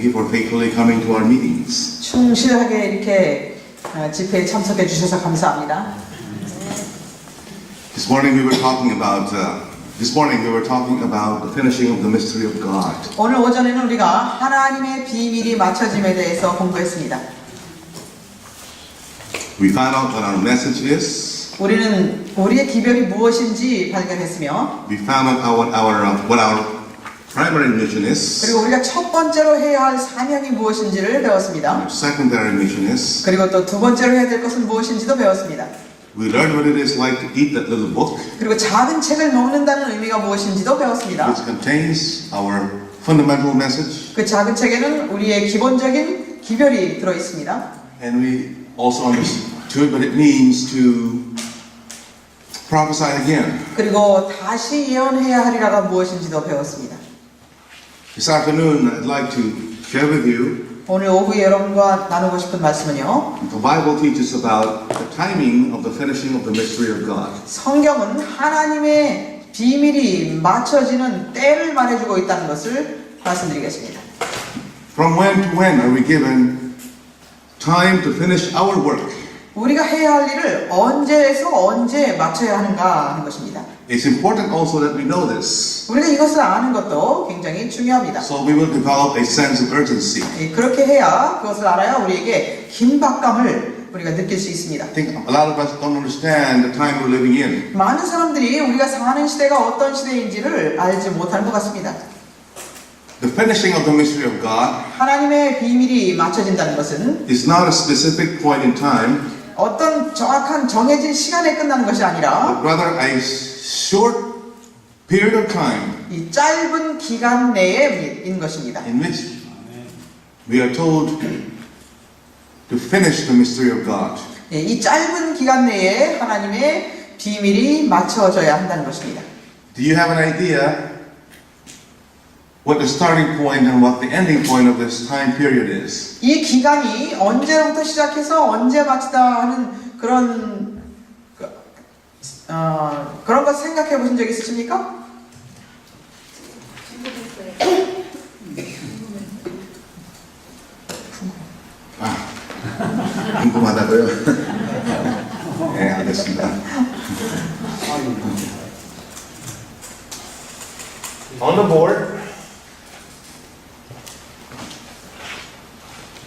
you for faithfully coming to our meetings. 충실하게 이렇게 집회에 참석해 주셔서 감사합니다. This morning we were talking about the finishing of the mystery of God. 오늘 오전에는 우리가 하나님의 비밀이 맞춰짐에 대해서 공부했습니다. We found out what our message is. 우리는 우리의 기별이 무엇인지 발견했으며, We found out what our primary mission is. 그리고 우리가 첫 번째로 해야 할 사명이 무엇인지를 배웠습니다. Our secondary mission is. 그리고 또 두 번째로 해야 될 것은 무엇인지도 배웠습니다. We learned what it is like to eat that little book, 그리고 작은 책을 먹는다는 의미가 무엇인지도 배웠습니다. which contains our fundamental message. 그 작은 책에는 우리의 기본적인 기별이 들어 있습니다. And we also understood what it means to prophesy again. 그리고 다시 예언해야 하리라가 무엇인지도 배웠습니다. This afternoon, I'd like to share with you. 오늘 오후에 여러분과 나누고 싶은 말씀은요, The Bible teaches about the timing of the finishing of the mystery of God. 성경은 하나님의 비밀이 맞춰지는 때를 말해주고 있다는 것을 말씀드리겠습니다. From when to when are we given time to finish our work? 우리가 해야 할 일을 언제에서 언제 맞춰야 하는가 하는 것입니다. It's important also that we know this. 우리가 이것을 아는 것도 굉장히 중요합니다. So we will develop a sense of urgency. 그렇게 해야, 그것을 알아야 우리에게 긴박감을 우리가 느낄 수 있습니다. I think a lot of us don't understand the time we're living in. 많은 사람들이 우리가 사는 시대가 어떤 시대인지를 알지 못하는 것 같습니다. The finishing of the mystery of God 하나님의 비밀이 맞춰진다는 것은 is not a specific point in time, 어떤 정확한 정해진 시간에 끝나는 것이 아니라 but rather a short period of time 이 짧은 기간 내에인 것입니다. in which we are told to finish the mystery of God. 이 짧은 기간 내에 하나님의 비밀이 맞춰져야 한다는 것입니다. Do you have an idea what the starting point and what the ending point of this time period is? 이 기간이 언제부터 시작해서 언제 마치다 하는 그런 것 생각해 보신 적 있으십니까? 궁금하다고요? 네, 알겠습니다. On the board,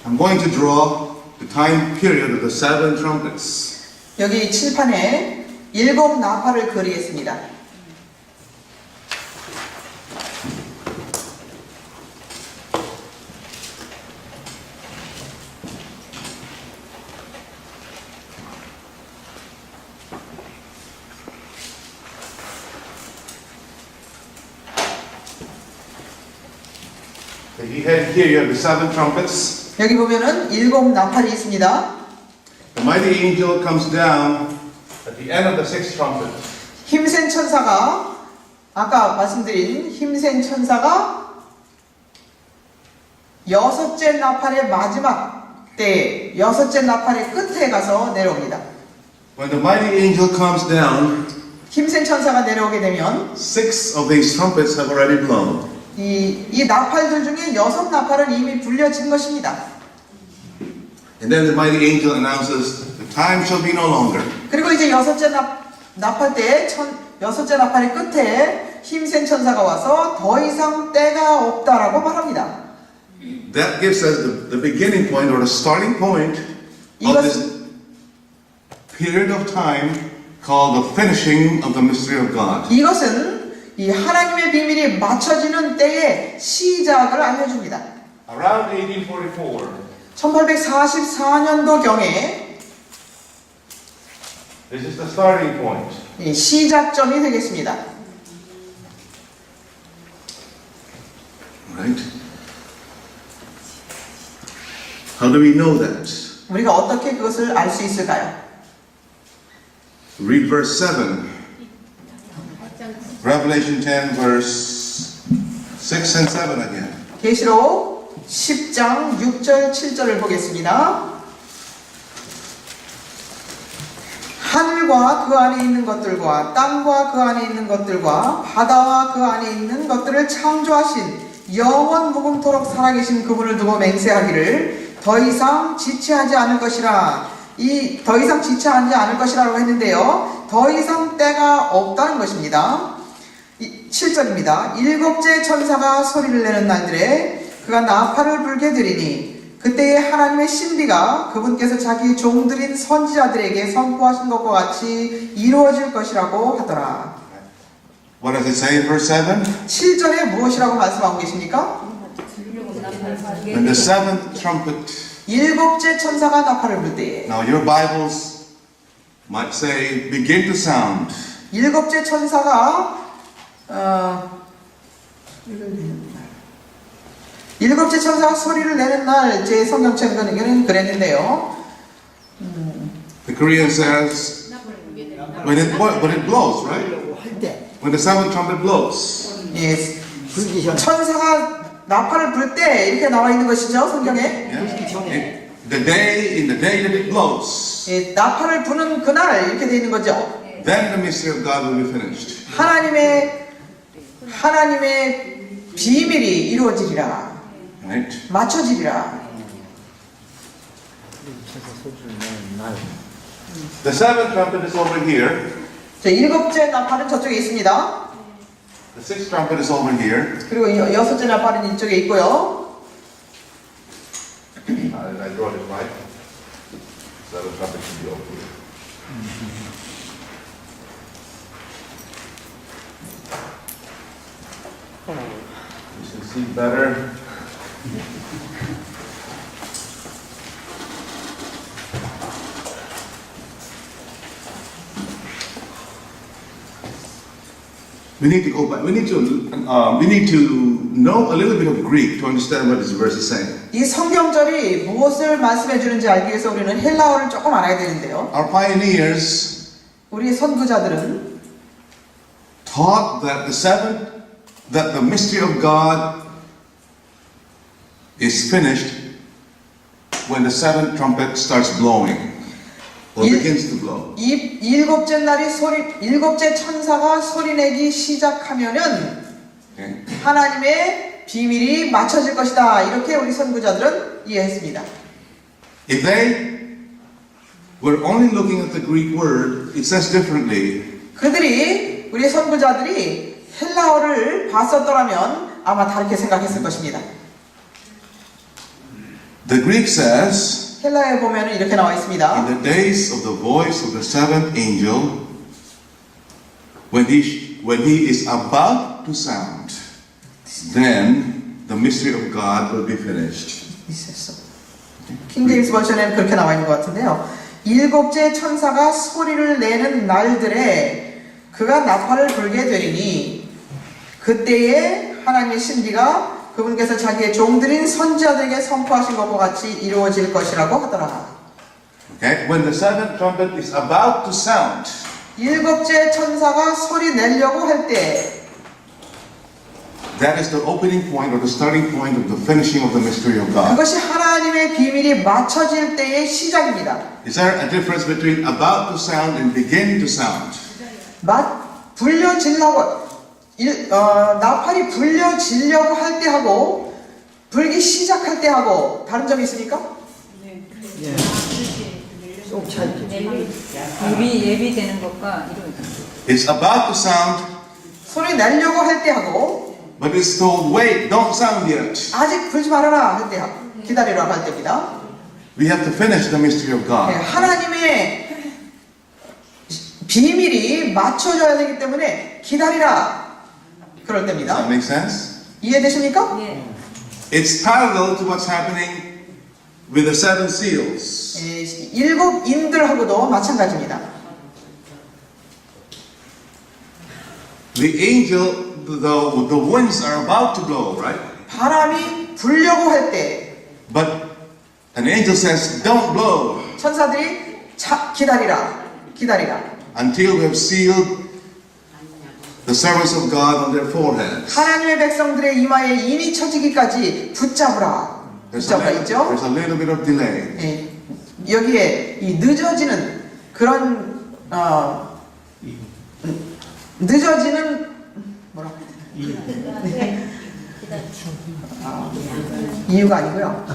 I'm going to draw the time period of the seven trumpets. 여기 칠판에 7 나팔을 그리겠습니다. Here you have the seven trumpets. 여기 보면은 7 나팔이 있습니다. The mighty angel comes down at the end of the sixth trumpet. 힘센 천사가, 아까 말씀드린 힘센 천사가 6째 나팔의 마지막 때, 6째 나팔의 끝에 가서 내려옵니다. When the mighty angel comes down, 힘센 천사가 내려오게 되면 6 of these trumpets have already blown. 이 나팔들 중에 6 나팔은 이미 불려진 것입니다. And then the mighty angel announces, the time shall be no longer. 그리고 이제 6째 나팔 때, 6째 나팔의 끝에 힘센 천사가 와서 더 이상 때가 없다라고 말합니다. That gives us the beginning point or the starting point of this period of time called the finishing of the mystery of God. 이것은 이 하나님의 비밀이 맞춰지는 때의 시작을 알려줍니다. Around 1844, 1844년도경에 this is the starting point. 이 시작점이 되겠습니다. Right? How do we know that? 우리가 어떻게 그것을 알 수 있을까요? Read verse 7. Revelation 10 verse 6 and 7 again. 계시록 10장 6절 7절을 보겠습니다. 하늘과 그 안에 있는 것들과 땅과 그 안에 있는 것들과 바다와 그 안에 있는 것들을 창조하신 영원 무궁토록 살아계신 그분을 두고 맹세하기를 더 이상 지체하지 않을 것이라. 이 더 이상 지체하지 않을 것이라고 했는데요. 더 이상 때가 없다는 것입니다. 7절입니다. 일곱째 천사가 소리를 내는 날들에 그가 나팔을 불게 되리니 그때에 하나님의 신비가 그분께서 자기 종들인 선지자들에게 선포하신 것과 같이 이루어질 것이라고 하더라. What does it say in verse 7? 7절에 무엇이라고 말씀하고 계십니까? When the seventh trumpet. 일곱째 천사가 나팔을 불 때에. Now your Bibles might say begin to sound. 일곱째 천사가 일곱째 천사가 소리를 내는 날 제 성경책에는 그랬는데요. The Korean says when it blows, right? When the seventh trumpet blows. 예, 천사가 나팔을 불 때 이렇게 나와 있는 것이죠, 성경에. Yeah. The day in the day that it blows. 예, 나팔을 부는 그날 이렇게 돼 있는 거죠. Then the mystery of God will be finished. 하나님의 비밀이 이루어지리라. Right? 맞춰지리라. The seventh trumpet is over here. 자, 일곱째 나팔은 저쪽에 있습니다. The sixth trumpet is over here. 그리고 여섯째 나팔은 이쪽에 있고요. I brought it right. Seventh trumpet should be over here. You can see better. We need to go back. We need to know a little bit of Greek to understand what this verse is saying. 이 성경절이 무엇을 말씀해 주는지 알기 위해서 우리는 헬라어를 조금 알아야 되는데요. Our pioneers 우리의 선구자들은 taught that the mystery of God is finished when the seventh trumpet starts blowing or begins to blow. 이 일곱째 천사가 소리내기 시작하면은 Okay? 하나님의 비밀이 맞춰질 것이다. 이렇게 우리 선구자들은 이해했습니다. If they were only looking at the Greek word, it says differently. 그들이 우리 선구자들이 헬라어를 봤었더라면 아마 다르게 생각했을 것입니다. The Greek says, 헬라에 보면 이렇게 나와 있습니다. in the days of the voice of the seventh angel, when he is about to sound, then the mystery of God will be finished. 있었어. 킹제임스 버전에는 그렇게 나와 있는 것 같은데요. 일곱째 천사가 소리를 내는 날들에 그가 나팔을 불게 되리니 그때에 하나님의 신비가 그분께서 자기의 종들인 선지자들에게 선포하신 것과 같이 이루어질 것이라고 하더라. Okay? When the seventh trumpet is about to sound, 일곱째 천사가 소리 내려고 할 때 that is the opening point or the starting point of the finishing of the mystery of God. 그것이 하나님의 비밀이 맞춰질 때의 시작입니다. Is there a difference between about to sound and begin to sound? 나팔이 불려지려고 할 때 하고 불기 시작할 때 하고 다른 점이 있습니까? 네. 쏙 차지. 예비되는 것과 이런. It's about to sound, 소리 내려고 할 때 하고 but it's told, wait, don't sound yet. 아직 불지 말아라 할 때 기다리라고 할 때입니다. We have to finish the mystery of 네, God. 하나님의 비밀이 맞춰져야 되기 때문에 기다리라 그럴 Does 때입니다. that make sense? 이해되십니까? 네. It's parallel to what's happening with the seven seals. 일곱 인들하고도 마찬가지입니다. The angel, the winds are about to blow, right? 바람이 불려고 할 때 But an angel says, don't blow 천사들이 기다리라 until we have sealed the servants of God on their foreheads. 하나님의 백성들의 이마에 인이 쳐지기까지 붙잡으라 있죠? There's a little bit of delay. 예, 여기에 이 늦어지는 그런 늦어지는 뭐라고 해야 되나? 이유가 아니고요.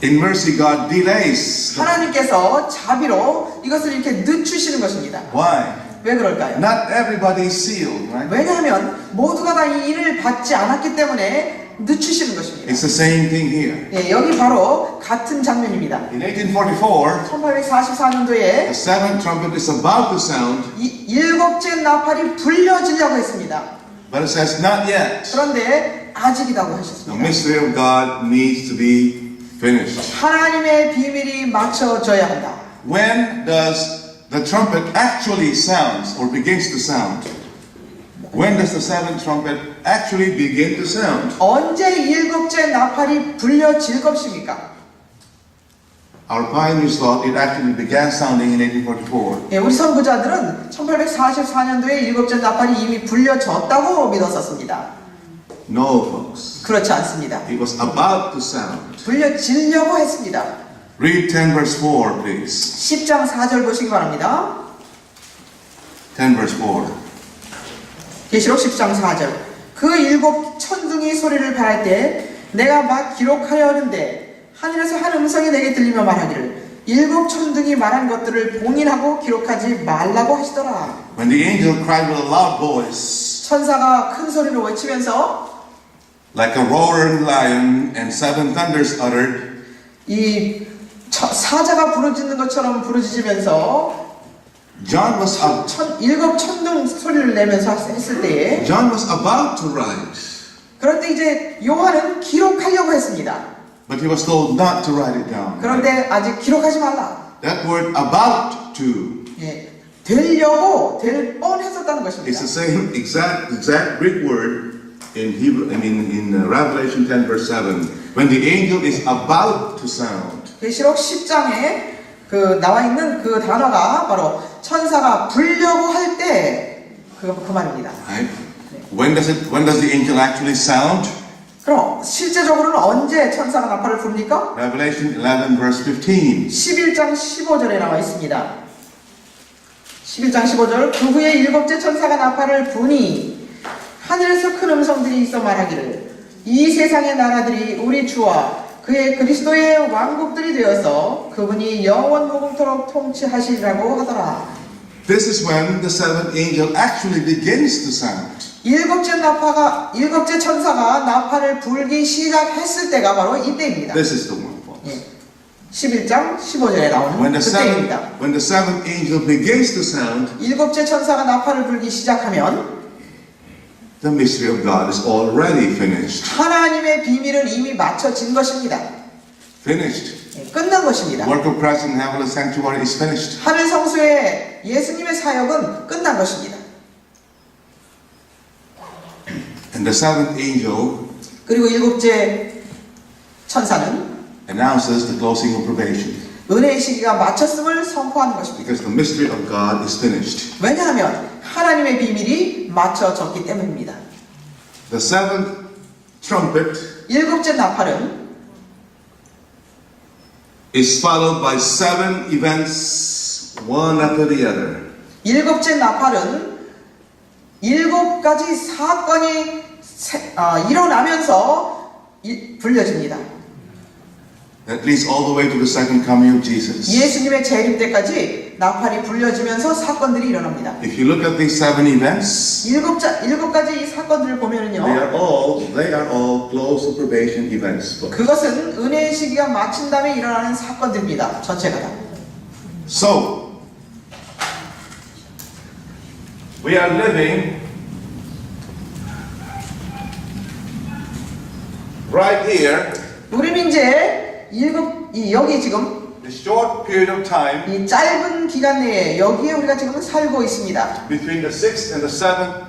In mercy, God delays. 하나님께서 자비로 이것을 이렇게 늦추시는 것입니다. Why? 왜 그럴까요? Not everybody is sealed, right? 왜냐하면 모두가 다 이 일을 받지 않았기 때문에 늦추시는 것입니다. It's the same thing here. 예, 여기 바로 같은 장면입니다. In 1844, 1844년도에 the seventh trumpet is about to sound, 일곱째 나팔이 불려지려고 했습니다. but it says not yet. 그런데 아직이라고 The 하셨습니다. mystery of God needs to be finished. 하나님의 비밀이 맞춰져야 한다. When does the trumpet actually sounds or begins to sound? When does the seventh trumpet actually begin to sound? 언제 일곱째 나팔이 불려질 것입니까? Our pioneers thought it actually began sounding in 1844. 예, 우리 선구자들은 1844년도에 일곱째 나팔이 이미 불려졌다고 믿었었습니다. No, folks. 그렇지 않습니다. It was about to sound. 불려지려고 했습니다. Read 10 verse 4, please. 10장 4절 보시기 바랍니다. 10 verse 4. 계시록 10장 4절. 그 일곱 천둥이 소리를 발할 때 내가 막 기록하려는데 하늘에서 한 음성이 내게 들리며 말하기를 일곱 천둥이 말한 것들을 봉인하고 기록하지 말라고 하시더라. When the angel cried with a loud voice, 천사가 큰 소리로 외치면서 like a roaring lion, and seven thunders uttered, 이 사자가 부르짖는 것처럼 부르짖으면서 John was 일곱 천둥 소리를 내면서 했을 때에 John was about to write, 그런데 이제 요한은 기록하려고 했습니다. but he was told not to write it down. 그런데 아직 기록하지 말라. That word about to 예, 되려고 될 뻔했었다는 is 것입니다. the same exact Greek word in Hebrew. I mean, in Revelation 10 verse 7, when the angel is about to sound. 계시록 10장에 그 나와 있는 그 단어가 바로 천사가 불려고 할 때 그 말입니다. Right? When does the angel actually sound? 그럼 실제적으로는 언제 천사가 나팔을 부릅니까? Revelation 11 verse 15. 11장 15절에 나와 있습니다. 11장 15절. 그 후에 일곱째 천사가 나팔을 부니 하늘에서 큰 음성들이 있어 말하기를 이 세상의 나라들이 우리 주와 그의 그리스도의 왕국들이 되어서 그분이 영원 무궁토록 통치하시리라고 하더라. This is when the seventh angel actually begins to sound. 일곱째 천사가 나팔을 불기 시작했을 때가 바로 이때입니다. This is the one, folks. 예, 11장 15절에 나오는 그때입니다. When the seventh angel begins to sound, 일곱째 천사가 나팔을 불기 시작하면 the mystery of God is already finished. 하나님의 비밀은 이미 맞춰진 것입니다. Finished. 예, 끝난 것입니다. The work of Christ in heavenly sanctuary is finished. 하늘 성소의 예수님의 사역은 끝난 것입니다. And the seventh angel 그리고 일곱째 천사는 announces the closing of probation. 은혜의 시기가 마쳤음을 선포하는 것입니다. Because the mystery of God is finished. 왜냐하면 하나님의 비밀이 맞춰졌기 때문입니다. The seventh trumpet 일곱째 나팔은 is followed by seven events, one after the other. 일곱째 나팔은 일곱 가지 사건이 일어나면서 불려집니다. That leads all the way to the second coming of Jesus. 예수님의 재림 때까지 나팔이 불려지면서 사건들이 일어납니다. If you look at these seven events, 일곱 가지 이 사건들을 보면은요, they are all close of probation events. 그것은 은혜의 시기가 마친 다음에 일어나는 사건들입니다. 전체가 다. So, we are living right here, 우리는 이제 여기 지금 the short period of time 이 짧은 기간 내에 여기에 우리가 지금 살고 있습니다. between the sixth and the seventh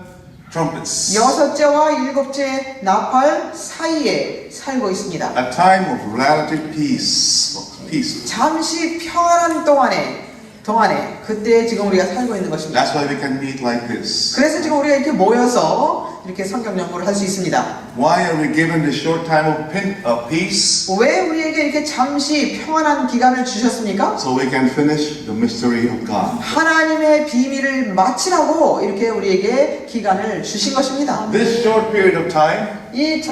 trumpets. 여섯째와 일곱째 나팔 사이에 살고 있습니다. A time of relative peace. Peace. 잠시 평안한 동안에 그때 지금 우리가 살고 있는 것입니다. That's why we can meet like this. 그래서 지금 우리가 이렇게 모여서 이렇게 성경 연구를 할 수 있습니다. Why are we given this short time of peace? 왜 우리에게 우리에게 이렇게 잠시 평안한 기간을 주셨습니까? So we can finish the mystery of God. 하나님의 비밀을 마치라고 이렇게 우리에게 기간을 주신 것입니다. This short period of time, 이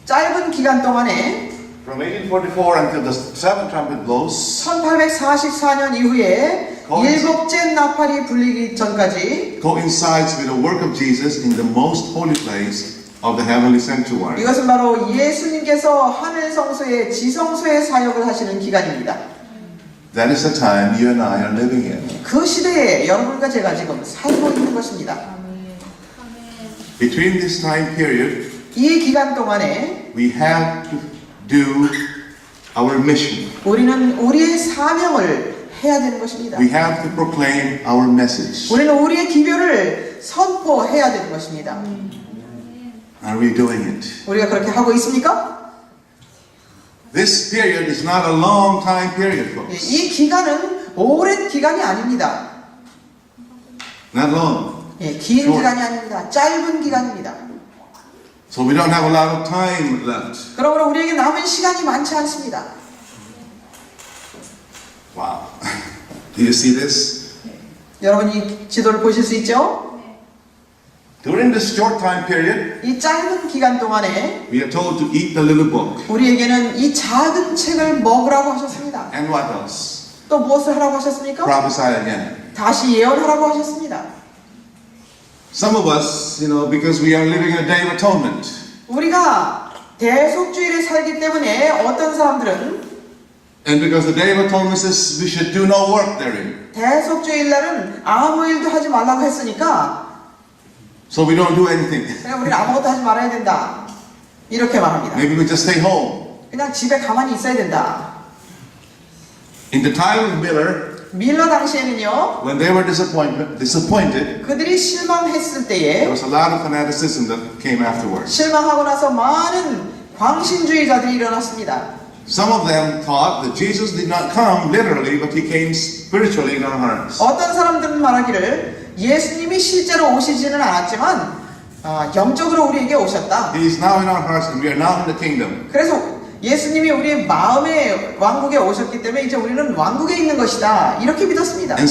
짧은 기간 동안에 from 1844 until the seventh trumpet blows, 1844년 이후에 일곱째 나팔이 불리기 전까지 coincides with the work of Jesus in the most holy place of the heavenly sanctuary. 이것은 바로 예수님께서 하늘 성소의 지성소의 사역을 하시는 기간입니다. That is the time you and I are living in. 그 시대에 여러분과 제가 지금 살고 있는 것입니다. Between this time period, 이 기간 동안에 we have to do our mission. 우리는 우리의 사명을 해야 되는 것입니다. We have to proclaim our message. 우리는 우리의 기별을 선포해야 되는 것입니다. Are we doing it? 우리가 그렇게 하고 있습니까? This period is not a long time period, folks. 이 기간은 오랜 기간이 아닙니다. Not long. 긴 Sure. 기간이 아닙니다. 짧은 기간입니다. So we don't have a lot of time left. 그러므로 우리에게 남은 시간이 많지 않습니다. Wow. Do you see this? 여러분 이 지도를 보실 수 있죠? During this short time period, 이 짧은 기간 동안에 we are told to eat the little book. 우리에게는 이 작은 책을 먹으라고 하셨습니다. And what else? 또 무엇을 하라고 하셨습니까? Prophesy again. 다시 예언하라고 하셨습니다. Some of us, because we are living in a day of atonement. 우리가 대속주일에 살기 때문에 어떤 사람들은 And because the day of atonement says we should do no work therein. 대속주일 날은 아무 일도 하지 말라고 했으니까 So we don't do anything. 그냥 우리는 아무것도 하지 말아야 된다. 이렇게 말합니다. Maybe we just stay home. 그냥 집에 가만히 있어야 된다. In the time of Miller, 밀러 당시에는요, when they were disappointed, 그들이 실망했을 there 때에 was a lot of fanaticism that came afterwards. 실망하고 나서 많은 광신주의자들이 일어났습니다. Some of them thought that Jesus did not come literally, but he came spiritually in our hearts. 어떤 사람들은 말하기를 예수님이 실제로 오시지는 않았지만 영적으로 우리에게 오셨다. He is now in our hearts and we are now in the kingdom. 그래서 예수님이 우리의 마음의 왕국에 오셨기 때문에 이제 우리는 왕국에 있는 것이다. 이렇게 믿었습니다. And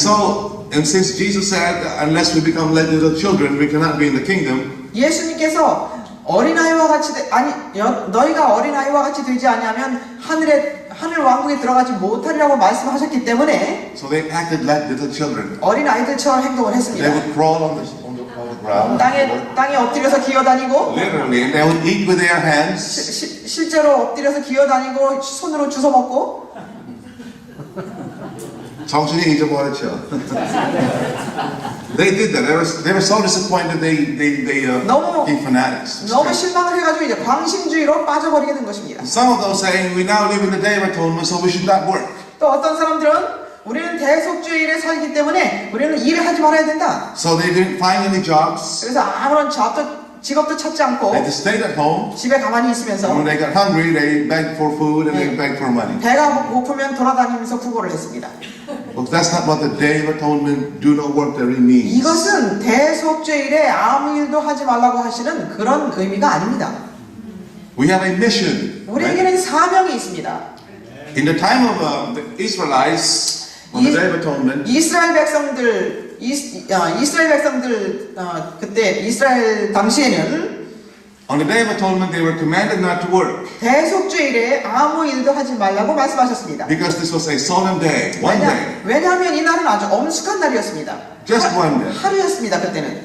since Jesus said, unless we become like little children, we cannot be in the kingdom, 예수님께서 어린아이와 같이 너희가 어린아이와 같이 되지 않으면 하늘 왕국에 들어가지 못하리라고 말씀하셨기 때문에 so they acted like little children. 어린아이들처럼 행동을 They 했습니다. would crawl on the ground, 땅에 엎드려서 기어다니고 literally, and they would eat with their hands. 실제로 엎드려서 기어다니고 손으로 주워 먹고 정신이 잊어버렸죠. They did that. They were so disappointed. They 너무- became fanatics. 너무 실망을 해가지고 이제 광신주의로 빠져버리게 된 것입니다. Some of those saying, we now live in the day of atonement, so we should not work. 또 어떤 사람들은 우리는 대속주일에 살기 때문에 우리는 일을 하지 말아야 된다. So they didn't find any jobs. 그래서 아무런 직업도 찾지 않고 They just stayed at home. 집에 가만히 있으면서 And when they got hungry, they begged for food and they begged for money. 배가 고프면 돌아다니면서 구걸을 했습니다. But that's not what the day of atonement, do no work therein means. 이것은 대속죄일에 아무 일도 하지 말라고 하시는 그런 의미가 아닙니다. We have a mission. Right? 우리에게는 사명이 있습니다. In the time of the Israelites, on the day of atonement, 이스라엘 백성들 그때 이스라엘 당시에는 on the day of atonement, they were commanded not to work 대속죄일에 아무 일도 하지 말라고 말씀하셨습니다. because this was a solemn day, one day, 왜냐하면 이 날은 아주 엄숙한 날이었습니다. just one day. 하루였습니다. 그때는.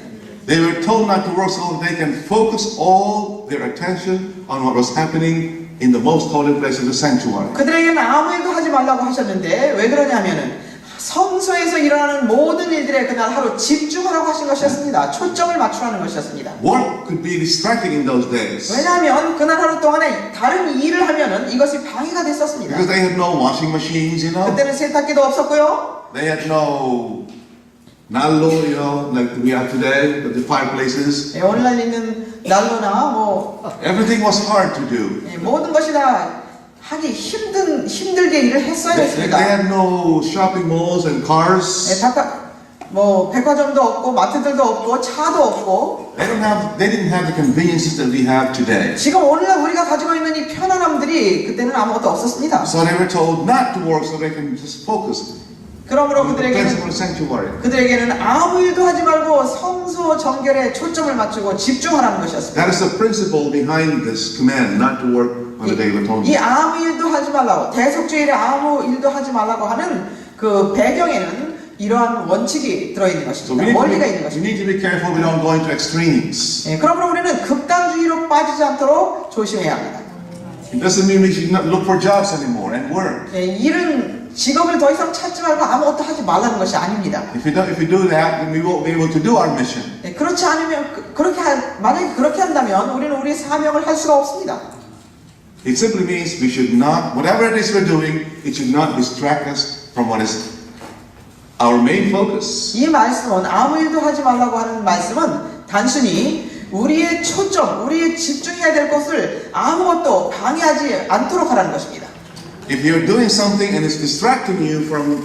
They were told not to work so they can focus all their attention on what was happening in the most holy place of the sanctuary. 그들에게는 아무 일도 하지 말라고 하셨는데 왜 그러냐면은 성소에서 일어나는 모든 일들에 그날 하루 집중하라고 하신 것이었습니다. 초점을 맞추라는 것이었습니다. Work could be distracting in those days 왜냐하면 그날 하루 동안에 다른 일을 하면은 이것이 방해가 됐었습니다. because they had no washing machines, 그때는 세탁기도 없었고요. They had no 난로, like we have today, the fireplaces. 오늘날 있는 난로나 뭐 Everything was hard to do. 모든 것이 다 하기 힘들게 일을 했어야 They 했습니다. had no shopping malls and cars. 뭐 백화점도 없고 마트들도 없고 차도 없고 They didn't have the conveniences that we have today. 지금 오늘날 우리가 가지고 있는 이 편안함들이 그때는 아무것도 없었습니다. So they were told not to work so they can just focus 그러므로 on the 그들에게는 sanctuary. 그들에게는 아무 일도 하지 말고 성소 정결에 초점을 맞추고 집중하라는 것이었습니다. That is the principle behind this command not to work on the Day of Atonement. 이 아무 일도 하지 말라고 대속주일에 아무 일도 하지 말라고 하는 그 배경에는 이러한 원칙이 들어있는 So 것입니다. 원리가 있는 we 것입니다. need to be careful we don't go into extremes. 예, 그러므로 우리는 극단주의로 빠지지 않도록 조심해야 합니다. It doesn't mean we should not look for jobs anymore and work. 예, 일은 직업을 더 이상 찾지 말고 아무것도 하지 말라는 것이 아닙니다. If we do that, then we won't be able to do our mission. 예, 그렇지 않으면 만약에 그렇게 한다면 우리는 우리의 사명을 할 수가 없습니다. It simply means we should not, whatever it is we're doing, it should not distract us from what is our main focus. 이 말씀은 아무 일도 하지 말라고 하는 말씀은 단순히 우리의 초점, 우리의 집중해야 될 것을 아무것도 방해하지 않도록 하라는 것입니다. If you're doing something and it's distracting you from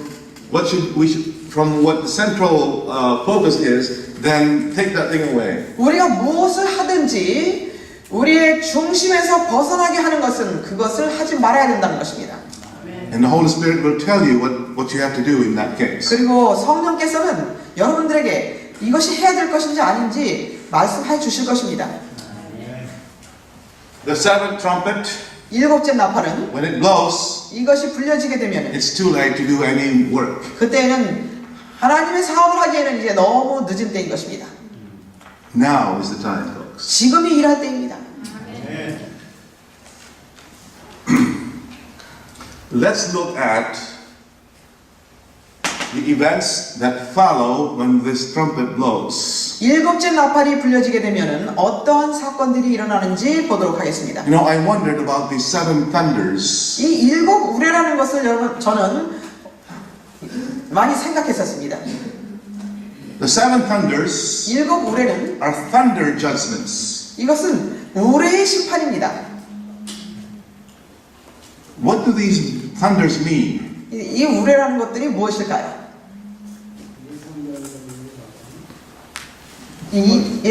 from what the central focus is, then take that thing away. 우리가 무엇을 하든지 우리의 중심에서 벗어나게 하는 것은 그것을 하지 말아야 된다는 것입니다. And the Holy Spirit will tell you what you have to do in that case. 그리고 성령께서는 여러분들에게 이것이 해야 될 것인지 아닌지 말씀해 주실 것입니다. The seventh trumpet, 일곱째 나팔은 when it blows, 이것이 불려지게 되면 it's too late to do any work. 그때는 하나님의 사업을 하기에는 이제 너무 늦은 때인 것입니다. Now is the time, folks. 지금이 일할 때입니다. Let's look at the events that follow when this trumpet blows. 일곱째 나팔이 불려지게 되면은 어떠한 사건들이 일어나는지 보도록 하겠습니다. You know, I wondered about these seven thunders. 이 일곱 우레라는 것을 여러분 저는 많이 생각했었습니다. The seven thunders 일곱 우레는 are thunder judgments. 이것은 우레의 심판입니다. What do these thunders mean? 이 우레라는 것들이 무엇일까요?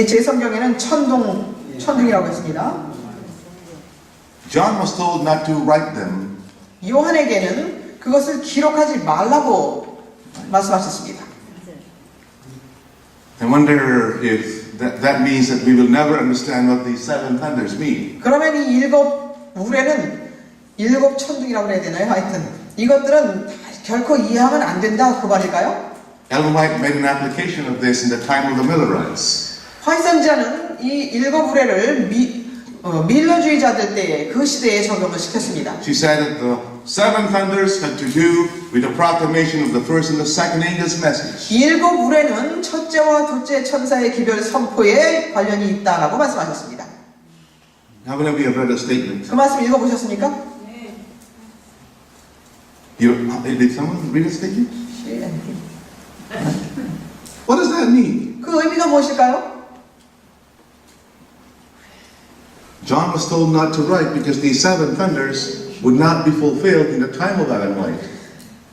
제 성경에는 천둥이라고 했습니다. John was told not to write them. 요한에게는 그것을 기록하지 말라고 말씀하셨습니다. I wonder if that means that we will never understand what these seven thunders mean. 그러면 이 일곱 우레는 일곱 천둥이라고 해야 되나요? 하여튼 이것들은 결코 이해하면 안 된다 그 말일까요? Ellen White made an application of this in the time of the Millerites. 화이트 선지자는 이 일곱 우레를 밀러주의자들 때에 그 시대에 적용을 시켰습니다. She said that the seven thunders had to do with the proclamation of the first and the second angel's message. 일곱 우레는 첫째와 둘째 천사의 기별 선포에 관련이 있다라고 말씀하셨습니다. How many of you have read that statement? 그 말씀 읽어보셨습니까? Did someone read that statement? What does that mean? 그 의미가 무엇일까요? John was told not to write because these seven thunders would not be fulfilled in the time of Ellen White.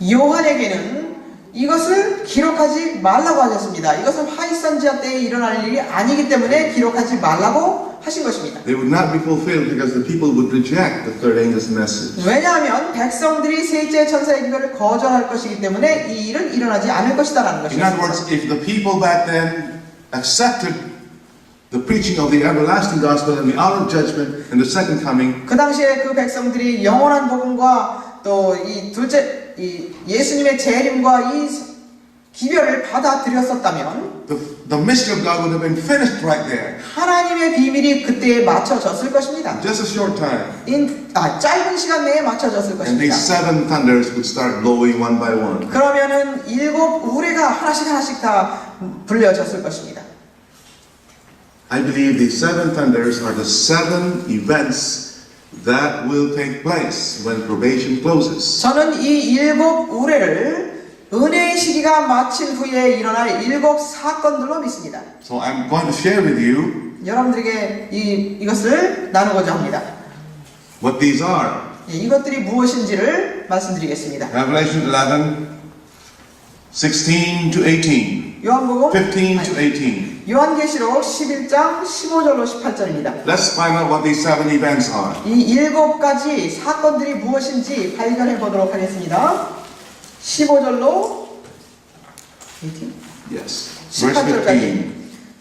요한에게는 이것을 기록하지 말라고 하셨습니다. 이것은 화이트 선지자 때에 일어날 일이 아니기 때문에 기록하지 말라고 하신 것입니다. They would not be fulfilled because the people would reject the third angel's message. 왜냐하면 백성들이 셋째 천사의 기별을 거절할 것이기 때문에 이 일은 일어나지 않을 것이다라는 In other words, 것이었습니다. if the people back then accepted the preaching of the everlasting gospel and the hour of judgment and the second coming, 그 당시에 그 백성들이 영원한 복음과 또 이 둘째 예수님의 재림과 이 기별을 받아들였었다면 the mystery of God would have been finished right there. 하나님의 비밀이 그때에 맞춰졌을 것입니다. Just a short time. 짧은 시간 내에 맞춰졌을 And 것입니다. these seven thunders would start blowing one by one. 그러면은 일곱 우레가 하나씩 다 불려졌을 것입니다. I believe these seven thunders are the seven events that will take place when probation closes. 저는 이 일곱 우레를 은혜의 시기가 마친 후에 일어날 일곱 사건들로 믿습니다. So I'm going to share with you 여러분들에게 이것을 나누고자 합니다. what these are. 이것들이 무엇인지를 말씀드리겠습니다. Revelation 11, 16 to 18. 요한복음 15 to 18. 요한계시록 11장 15절로 18절입니다. Let's find out what these 7 events are. 이 7가지 사건들이 무엇인지 발견해 보도록 하겠습니다. 15절로 18? Yes. Verse 18절까지. 15.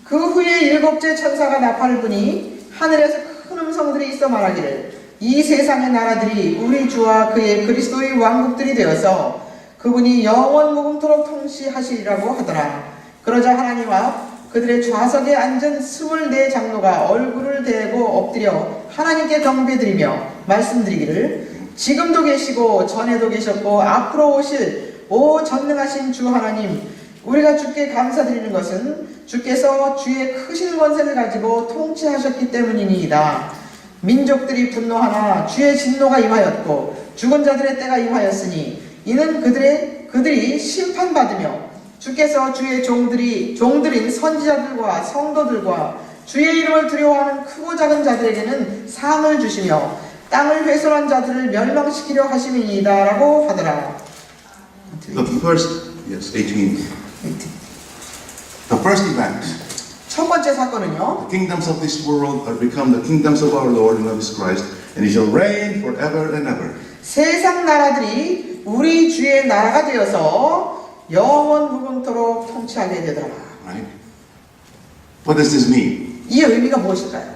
그 후에 7째 천사가 나팔을 부니 하늘에서 큰 음성들이 있어 말하기를 이 세상의 나라들이 우리 주와 그의 그리스도의 왕국들이 되어서 그분이 영원 무궁토록 통치하시리라고 하더라. 그러자 하나님 앞 그들의 좌석에 앉은 24장로가 얼굴을 대고 엎드려 하나님께 경배드리며 말씀드리기를 지금도 계시고 전에도 계셨고 앞으로 오실 오 전능하신 주 하나님, 우리가 주께 감사드리는 것은 주께서 주의 크신 권세를 가지고 통치하셨기 때문이니이다. 민족들이 분노하나 주의 진노가 임하였고 죽은 자들의 때가 임하였으니 이는 그들이 심판받으며 주께서 주의 종들인 선지자들과 성도들과 주의 이름을 두려워하는 크고 작은 자들에게는 상을 주시며 땅을 훼손한 자들을 멸망시키려 하심이니이다 라고 하더라. The first, yes, 18. The first event. 첫 번째 사건은요, The kingdoms of this world are become the kingdoms of our Lord and of His Christ, and He shall reign forever and ever. 세상 나라들이 우리 주의 나라가 되어서 영원 무궁토록 통치하게 되더라. Right? What does this mean? 이 의미가 무엇일까요?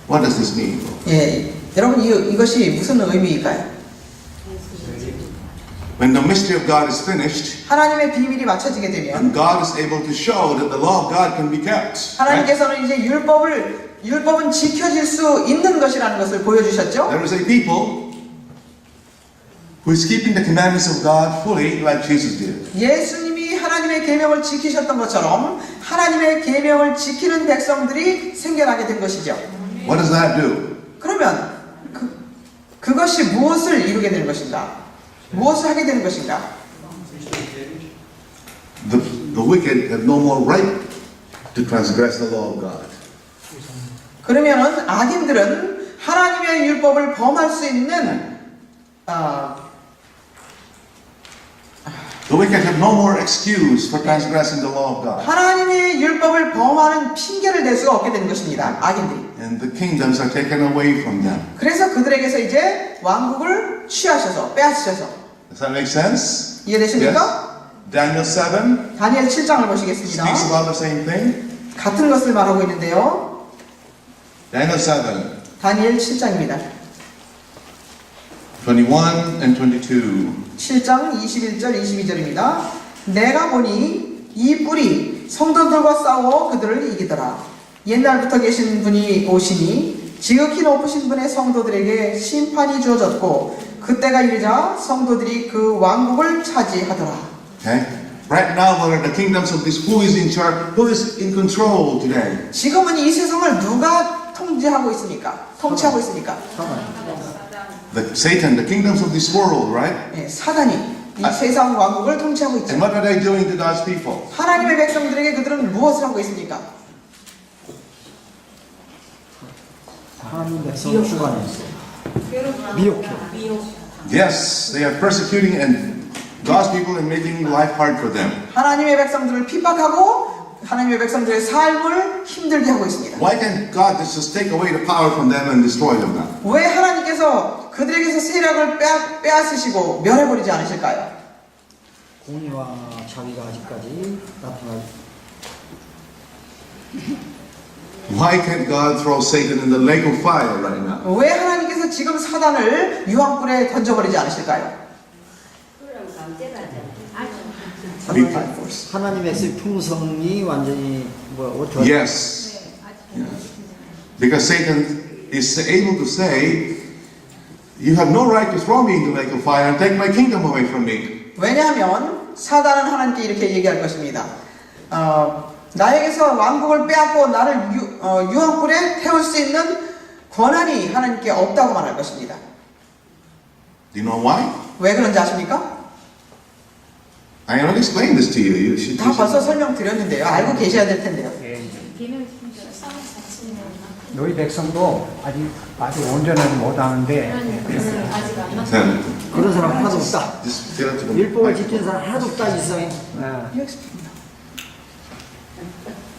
What does this mean? 예, 여러분 이것이 무슨 의미일까요? When the mystery of God is finished, 하나님의 비밀이 맞춰지게 되면 and God is able to show that the law of God can be kept. Right? 하나님께서는 이제 율법은 지켜질 수 있는 것이라는 것을 보여주셨죠. There is a people who is keeping the commandments of God fully, like Jesus did. 예수님이 하나님의 계명을 지키셨던 것처럼 하나님의 계명을 지키는 백성들이 생겨나게 된 것이죠. What does that do? 그러면 그것이 무엇을 이루게 되는 것인가? 무엇을 하게 되는 것인가? The wicked have no more right to transgress the law of God. 그러면은 악인들은 하나님의 율법을 범할 수 있는 The wicked have no more excuse for transgressing the law of God. 하나님의 율법을 범하는 핑계를 댈 수가 없게 되는 것입니다. 악인들이. And the kingdoms are taken away from them. 그래서 그들에게서 이제 왕국을 취하셔서 빼앗으셔서. Does that make sense? 이해되십니까? Yes. Daniel 7 다니엘 7장을 보시겠습니다. speaks about the same thing. 같은 것을 말하고 있는데요. Daniel 7, 다니엘 7장입니다. 21 and 22. 7장 21절 22절입니다. 내가 보니 이 뿔이 성도들과 싸워 그들을 이기더라. 옛날부터 계신 분이 오시니 지극히 높으신 분의 성도들에게 심판이 주어졌고 그때가 이르자 성도들이 그 왕국을 차지하더라. Okay? Right now, what are the kingdoms of this? Who is in charge? Who is in control today? 지금은 이 세상을 누가 통치하고 있습니까? Satan, the kingdoms of this world, right? 예, 사단이 이 세상 왕국을 통치하고 있죠. And what are they doing to God's people? 하나님의 백성들에게 그들은 무엇을 하고 있습니까? 하나님 백성 주관해서 미혹해. Yes, they are persecuting and God's people and making life hard for them. 하나님의 백성들을 핍박하고 하나님의 백성들의 삶을 힘들게 하고 있습니다. Why can't God just take away the power from them and destroy them now? 왜 하나님께서 그들에게서 세력을 빼앗으시고 멸해버리지 않으실까요? 공의와 자비가 아직까지 나타나지. Why can't God throw Satan in the lake of fire right now? 왜 하나님께서 지금 사단을 유황불에 던져버리지 않으실까요? 하나님의 백성의 풍성이 완전히 어떻게? Yes. Because Satan is able to say, you have no right to throw me into the lake of fire and take my kingdom away from me. 왜냐하면 사단은 하나님께 이렇게 얘기할 것입니다. 나에게서 왕국을 빼앗고 나를 유황불에 태울 수 있는 권한이 하나님께 없다고 말할 것입니다. Do you know why? 왜 그런지 아십니까? I already explained this to you. You should, 다 벌써 설명드렸는데요. 알고 계셔야 될 텐데요. 너희 백성도 아직 온전하지 못하는데 그런 사람 하나도 없다. Just tell it to them. 율법을 지키는 사람 하나도 없다 이 세상에. 예.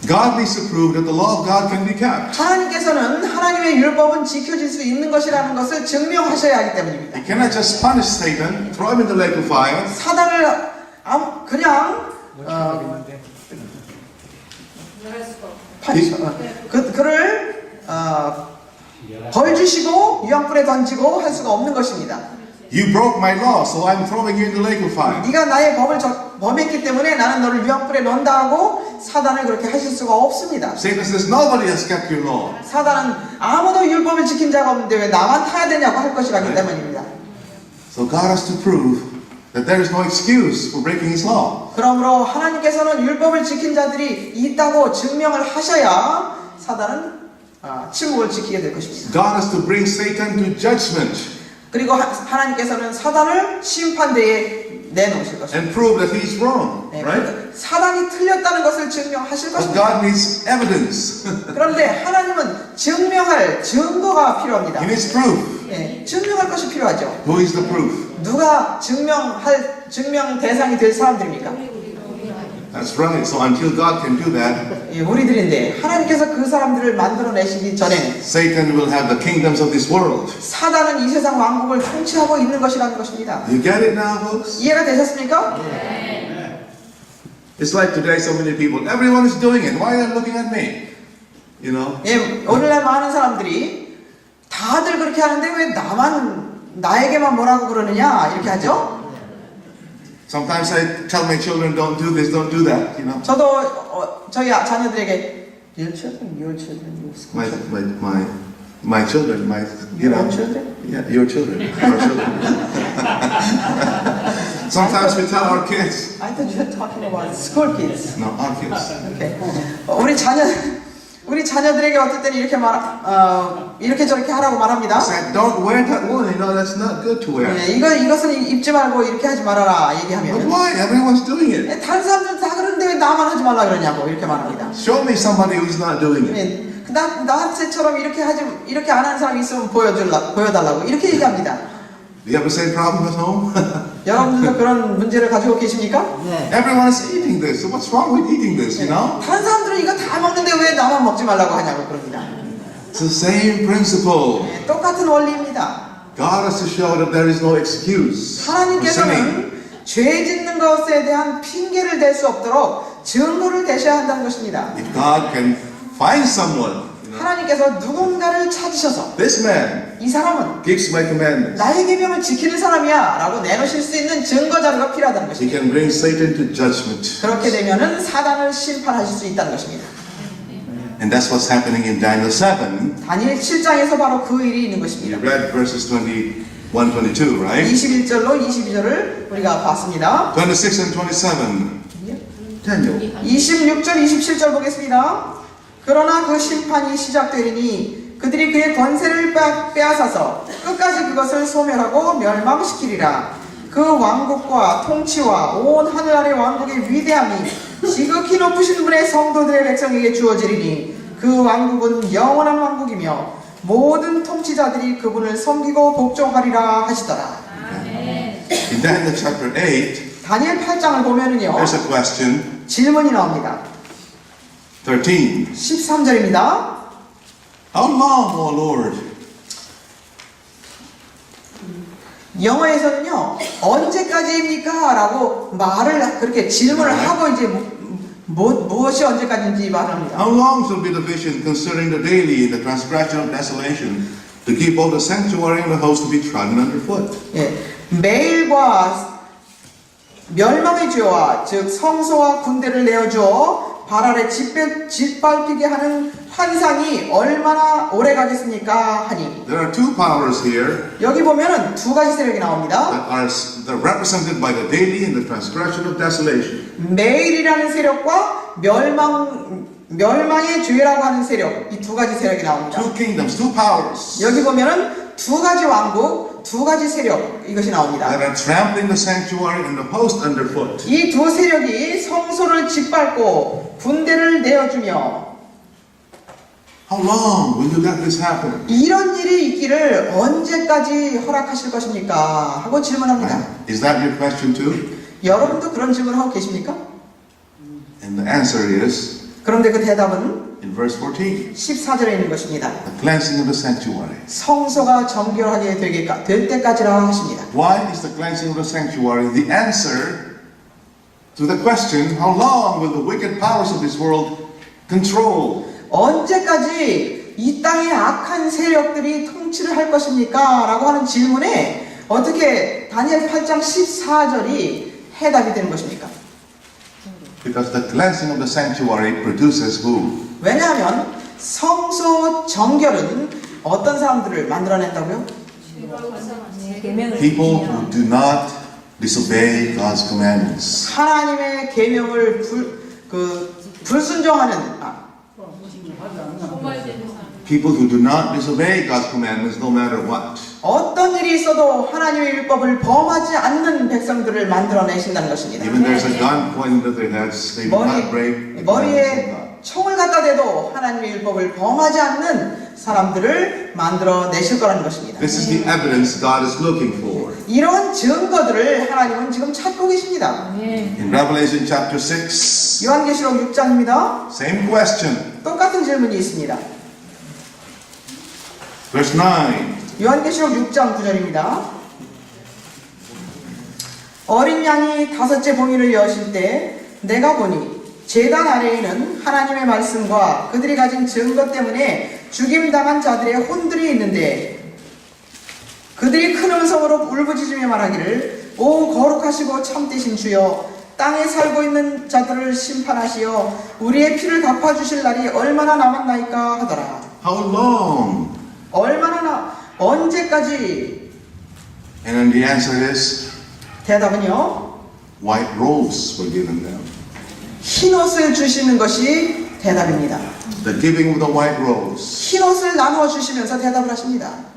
God needs to prove that the law of God can be kept. 하나님께서는 하나님의 율법은 지켜질 수 있는 것이라는 것을 증명하셔야 하기 때문입니다. You cannot just punish Satan, throw him in the lake of fire. 사단을 그냥 그를 벌 주시고 유황불에 던지고 할 수가 없는 것입니다. You broke my law, so I'm throwing you in the lake of fire. 네가 나의 법을 범했기 때문에 나는 너를 유황불에 넣는다 하고 사단을 그렇게 하실 수가 없습니다. Satan says nobody has kept your law. 사단은 아무도 율법을 지킨 자가 없는데 왜 나만 타야 되냐고 할 것이라기 때문입니다. So God has to prove that there is no excuse for breaking His law. 그러므로 하나님께서는 율법을 지킨 자들이 있다고 증명을 하셔야 사단은 침묵을 지키게 될 것입니다. God has to bring Satan to judgment 그리고 하나님께서는 사단을 심판대에 내놓으실 것입니다. and prove that he's wrong, 네, right? 사단이 틀렸다는 것을 증명하실 But 것입니다. God needs evidence. 그런데 하나님은 증명할 증거가 필요합니다. He needs proof. 네, 증명할 것이 필요하죠. Who is the proof? 누가 증명 대상이 될 사람들입니까? That's right. So until God can do that, 예, 우리들인데 하나님께서 그 사람들을 만들어내시기 전에는 Satan will have the kingdoms of this world. 사단은 이 세상 왕국을 통치하고 있는 것이라는 것입니다. You get it now, folks? 이해가 되셨습니까? It's like today, so many people, everyone is doing it. Why are they looking at me? You know? 예, 오늘날 많은 사람들이 다들 그렇게 하는데 왜 나에게만 뭐라고 그러느냐 이렇게 하죠? Sometimes I tell my children, don't do this, don't do that. You know? 저도 저희 자녀들에게 your children, your My children, Your own children? Yeah, your children. Our children. Sometimes we tell our kids. I thought you were talking about school kids. No, our kids. Okay. 우리 자녀들에게 어떨 때는 이렇게 저렇게 하라고 말합니다. Said, don't wear that one. You know that's not good to wear. 네, 이것은 입지 말고 이렇게 하지 말아라 But 얘기하면 why? Everyone's doing it. 다른 사람들은 다 그런데 왜 나만 하지 말라 그러냐고 이렇게 말합니다. Show me somebody who's not doing it. 네, 나한테처럼 이렇게 안 하는 사람이 있으면 보여달라고 이렇게 얘기합니다. Do you have the same problem at home? 여러분들도 그런 문제를 가지고 계십니까? 네. Everyone is eating this. So what's wrong with eating this? You know? 다른 사람들은 이거 다 먹는데 왜 나만 먹지 말라고 하냐고 그럽니다. It's the same principle. 네, 똑같은 원리입니다. God has to show that there is no excuse for sinning. 하나님께서는 죄 짓는 것에 대한 핑계를 댈 수 없도록 증거를 대셔야 한다는 것입니다. If God can find someone, 하나님께서 누군가를 찾으셔서 this man 이 사람은 keeps my commandments. 나의 계명을 지키는 사람이야 라고 내놓으실 수 있는 증거 자료가 필요하다는 He 것입니다. can bring Satan to judgment. 그렇게 되면은 사단을 심판하실 수 있다는 것입니다. And that's what's happening in Daniel 7. 다니엘 7장에서 바로 그 일이 있는 You 것입니다. read verses 21, 22, right? 21절로 22절을 우리가 봤습니다. 26 and 27. Daniel. 26절, 27절 보겠습니다. 그러나 그 심판이 시작되리니 그들이 그의 권세를 빼앗아서 끝까지 그것을 소멸하고 멸망시키리라. 그 왕국과 통치와 온 하늘 아래 왕국의 위대함이 지극히 높으신 분의 성도들의 백성에게 주어지리니 그 왕국은 영원한 왕국이며 모든 통치자들이 그분을 섬기고 복종하리라 하시더라. In Daniel chapter 8, 다니엘 8장을 보면은요 there's a question. 질문이 나옵니다. 13. 13절입니다. How long, O Lord? 영어에서는요 언제까지입니까? 라고 말을 그렇게 질문을 하고 이제 무엇이 언제까지인지 말합니다. How long shall be the vision concerning the daily and the transgression of desolation, to keep all the sanctuary and the host to be trodden underfoot? 예, 매일과 멸망의 죄와 즉 성소와 군대를 내어주어 발 아래 짓밟히게 하는 환상이 얼마나 오래 가겠습니까? 하니 There are two powers here 여기 보면은 두 가지 세력이 나옵니다. that are represented by the daily and the transgression of desolation. 매일이라는 세력과 멸망의 죄라고 하는 세력, 이 두 가지 세력이 나옵니다. Two kingdoms, two powers 여기 보면은 두 가지 왕국, 두 가지 세력 이것이 나옵니다. that are trampling the sanctuary and the host underfoot. 이 두 세력이 성소를 짓밟고 군대를 내어주며 How long will you let this happen? 이런 일이 있기를 언제까지 허락하실 것입니까? 하고 질문합니다. Is that your question too? 여러분도 그런 질문을 하고 계십니까? And the answer is 그런데 그 대답은 in verse 14. 14절에 있는 것입니다. The cleansing of the sanctuary. 성소가 정결하게 될 때까지라 하십니다. Why is the cleansing of the sanctuary the answer to the question, how long will the wicked powers of this world control? 언제까지 이 땅의 악한 세력들이 통치를 할 것입니까? 라고 하는 질문에 어떻게 다니엘 8장 14절이 해답이 되는 것입니까? Because the cleansing of the sanctuary produces who? 왜냐하면 성소 정결은 어떤 사람들을 만들어낸다고요? 계명을 People 지키며 who do not disobey God's commandments. 하나님의 계명을 불순종하는 People who do not disobey God's commandments no matter what. 어떤 일이 있어도 하나님의 율법을 범하지 않는 백성들을 만들어내신다는 것입니다. Even there's a gun pointed at their heads, they will not break the commandments of 머리에 God. 총을 갖다 대도 하나님의 율법을 범하지 않는 사람들을 만들어내실 거라는 것입니다. This is the evidence God is looking for. 이런 증거들을 하나님은 지금 찾고 계십니다. In Revelation chapter 6, 요한계시록 6장입니다. same question. 똑같은 질문이 있습니다. Verse 9. 요한계시록 6장 9절입니다. 어린 양이 5째 봉인을 여실 때 내가 보니 제단 아래에는 하나님의 말씀과 그들이 가진 증거 때문에 죽임당한 자들의 혼들이 있는데 그들이 큰 음성으로 울부짖으며 말하기를 오 거룩하시고 참되신 주여 땅에 살고 있는 자들을 심판하시어 우리의 피를 갚아주실 날이 얼마나 남았나이까 하더라. How long? 언제까지? And then the answer is 대답은요. white robes were given them. 흰 옷을 주시는 것이 대답입니다. The giving of the white robes 흰 옷을 나누어 주시면서 대답을 하십니다.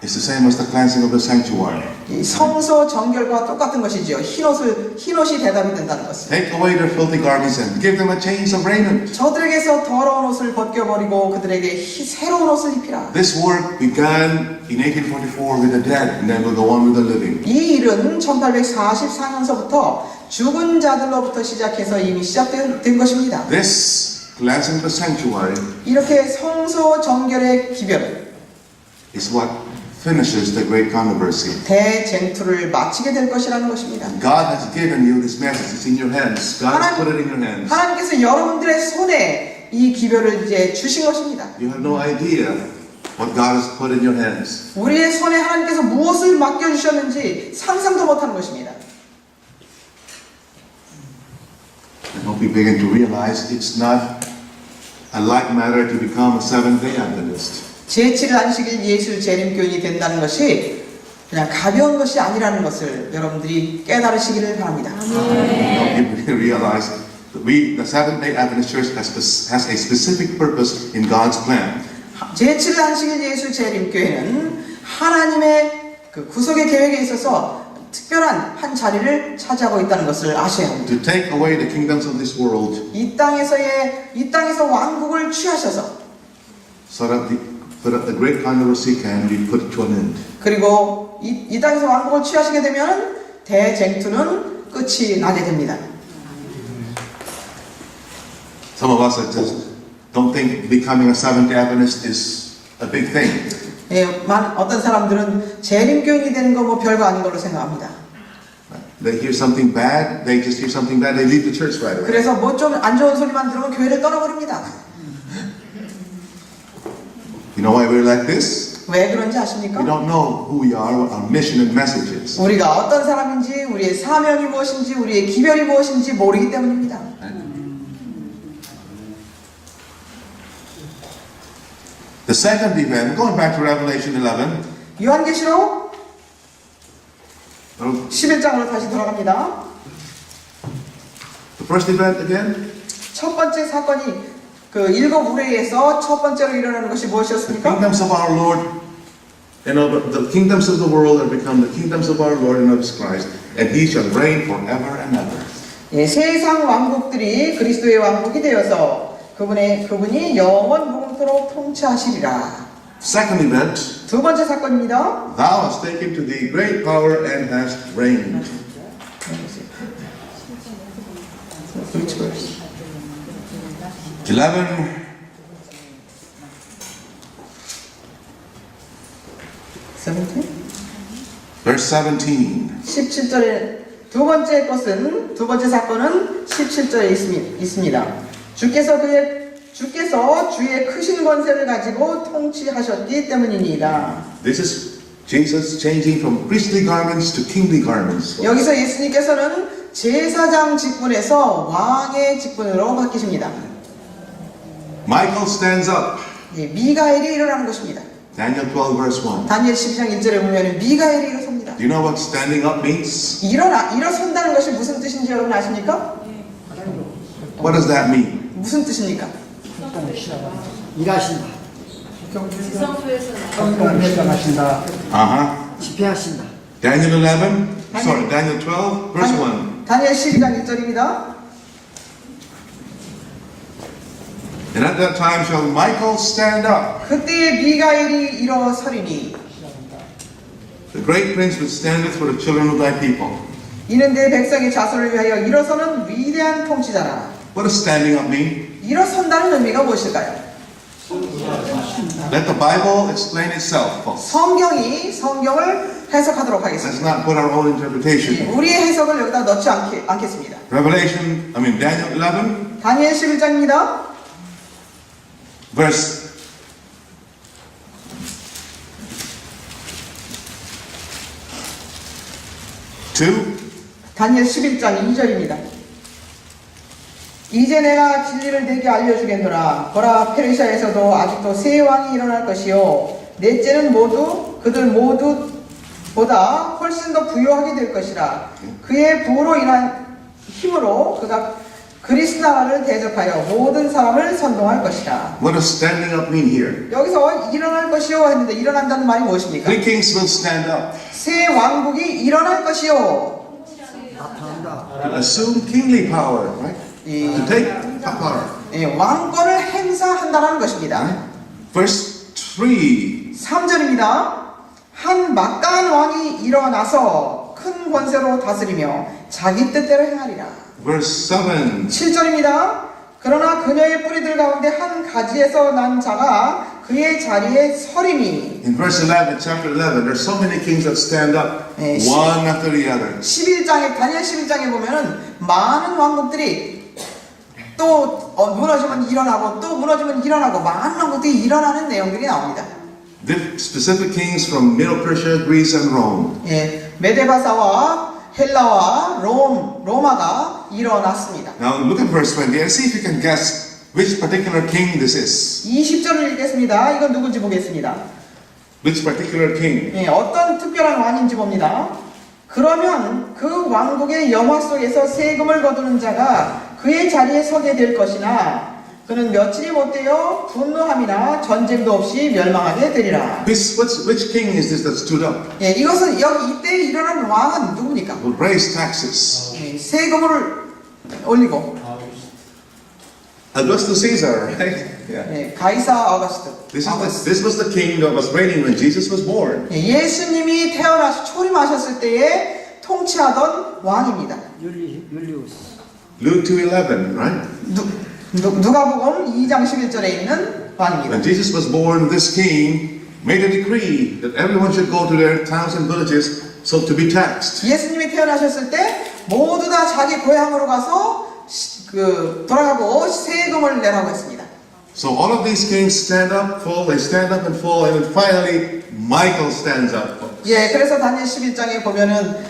is the same as the cleansing of the sanctuary. 이 성소 정결과 똑같은 것이지요. 흰 옷이 대답이 된다는 것은. Take away their filthy garments and give them a change of raiment. 저들에게서 더러운 옷을 벗겨버리고 그들에게 새로운 옷을 입히라. This work began in 1844 with the dead and then will go on with the living. 이 일은 1844년서부터 죽은 자들로부터 시작해서 이미 시작된 것입니다. This cleansing of the sanctuary 이렇게 성소 정결의 기별은 is what finishes the great controversy. 대쟁투를 마치게 될 것이라는 것입니다. God has given you this message. It's in your hands. God has put it in your hands. 하나님께서 여러분들의 손에 이 기별을 이제 주신 것입니다. You have no idea what God has put in your hands. 우리의 손에 하나님께서 무엇을 맡겨주셨는지 상상도 못하는 것입니다. I hope you begin to realize it's not a light matter to become a Seventh-day Adventist. 제7일 안식일 예수 재림교인이 된다는 것이 그냥 가벼운 것이 아니라는 것을 여러분들이 깨달으시기를 바랍니다. You realize that the Seventh-day Adventist Church has a specific purpose in God's plan. 제7일 안식일 예수 재림교회는 하나님의 그 구속의 계획에 있어서 특별한 한 자리를 차지하고 있다는 것을 아셔야 합니다. To take away the kingdoms of this world 이 땅에서 왕국을 취하셔서 so that the great controversy can be put to an end. 그리고 이 땅에서 왕국을 취하시게 되면 대쟁투는 끝이 나게 됩니다. Some of us just don't think becoming a Seventh-day Adventist is a big thing. 어떤 사람들은 재림교인이 되는 거 뭐 별거 아닌 걸로 생각합니다. They hear something bad, they just hear something bad, they leave the church right away. 그래서 뭐 좀 안 좋은 소리만 들으면 교회를 떠나버립니다. You know why we're like this? 왜 그런지 아십니까? We don't know who we are, what our mission and message is. 우리가 어떤 사람인지, 우리의 사명이 무엇인지, 우리의 기별이 무엇인지 모르기 때문입니다. The second event, going back to Revelation 11, 요한계시록 11장으로 다시 돌아갑니다. the first event again, 첫 번째 사건이 그 일곱 우레에서 첫 번째로 일어나는 것이 the 무엇이었습니까? kingdoms of our Lord and of the kingdoms of the world are become the kingdoms of our Lord and of His Christ, and He shall reign forever and ever. 세상 왕국들이 그리스도의 왕국이 되어서 그분이 영원 영원토록 통치하시리라. Second event, 두 번째 사건입니다. thou hast taken to thee great power and hast reigned. Which verse? 11, 17? verse 17. 17절에 두 번째 사건은 17절에 있습니다. 주께서 주의 크신 권세를 가지고 통치하셨기 때문입니다. This is Jesus changing from priestly garments to kingly garments. 여기서 예수님께서는 제사장 직분에서 왕의 직분으로 바뀌십니다. Michael stands up. 예, 미가엘이 일어나는 것입니다. Daniel 12, verse 1. 다니엘 12장 1절에 보면 미가엘이 일어섭니다. Do you know what standing up means? 일어선다는 것이 무슨 뜻인지 여러분 아십니까? What does that mean? 무슨 뜻입니까? 일하신다. 지성소에서 성경을 해당하신다. Uh-huh. 집회하신다. Daniel 11, sorry, Daniel 12, verse 1. 다니엘 12장 1절입니다. And at that time shall Michael stand up. 그때 미가엘이 일어서리니 The great prince which standeth for the children of thy people. 이는 내 백성의 자손을 위하여 일어서는 위대한 통치자라. What does standing up mean? 일어선다는 의미가 무엇일까요? Let the Bible explain itself, folks. 성경을 해석하도록 하겠습니다. Let's not put our own interpretation. 우리의 해석을 여기다 넣지 않겠습니다. Daniel 11, 다니엘 11장입니다. verse 2. 다니엘 11장 2절입니다. 이제 내가 진리를 내게 알려주겠노라. 보라, 페르시아에서도 아직도 세 왕이 일어날 것이요 넷째는 그들 모두보다 훨씬 더 부유하게 될 것이라. 그의 부로 인한 힘으로 그가 그리스 나라를 대적하여 모든 사람을 선동할 것이라. What does standing up mean here? 여기서 일어날 것이요 했는데 일어난다는 말이 무엇입니까? Three kings will stand up 새 왕국이 일어날 것이요. 나타난다. to assume kingly power, right? To take power. 예, 왕권을 행사한다는 것입니다. Verse 3. 3절입니다. 한 막강한 왕이 일어나서 큰 권세로 다스리며 자기 뜻대로 행하리라. Verse 7. 7절입니다. 그러나 그녀의 뿌리들 가운데 한 가지에서 난 자가 그의 자리에 서리니. In verse 11, chapter 11, there's so many kings that stand up, 네, one after the other. 11장에 다니엘 11장에 보면은 많은 왕국들이 또 무너지면 일어나고 또 무너지면 일어나고 많은 왕국들이 일어나는 내용들이 나옵니다. Specific kings from Middle Persia, Greece, and Rome. 예, 메데바사와 헬라와 로마가 일어났습니다. Now look at verse 20 and see if you can guess which particular king this is. 20절을 읽겠습니다. 이건 누군지 보겠습니다. Which particular king? 예, 어떤 특별한 왕인지 봅니다. 그러면 그 왕국의 영화 속에서 세금을 거두는 자가 그의 자리에 서게 될 것이나 그는 며칠이 못되어 분노함이나 전쟁도 없이 멸망하게 되리라. Which king is this that stood up? 예, 이것은 이때 일어난 왕은 누굽니까? Who raised taxes? 예, 세금을 올리고 Augustus Caesar, right? Yeah. 예, 가이사 아우구스트. This was the king that was reigning when Jesus was born. 예, 예수님이 초림하셨을 때에 통치하던 왕입니다. 율리우스. Luke 2:11, right? 누가복음 2장 11절에 있는 왕입니다. When Jesus was born, this king made a decree that everyone should go to their towns and villages so to be taxed. 예수님이 태어나셨을 때 모두 다 자기 고향으로 가서 돌아가고 세금을 내라고 했습니다. So all of these kings stand up, fall, they stand up and fall, and then finally Michael stands up. 예, 그래서 다니엘 11장에 보면은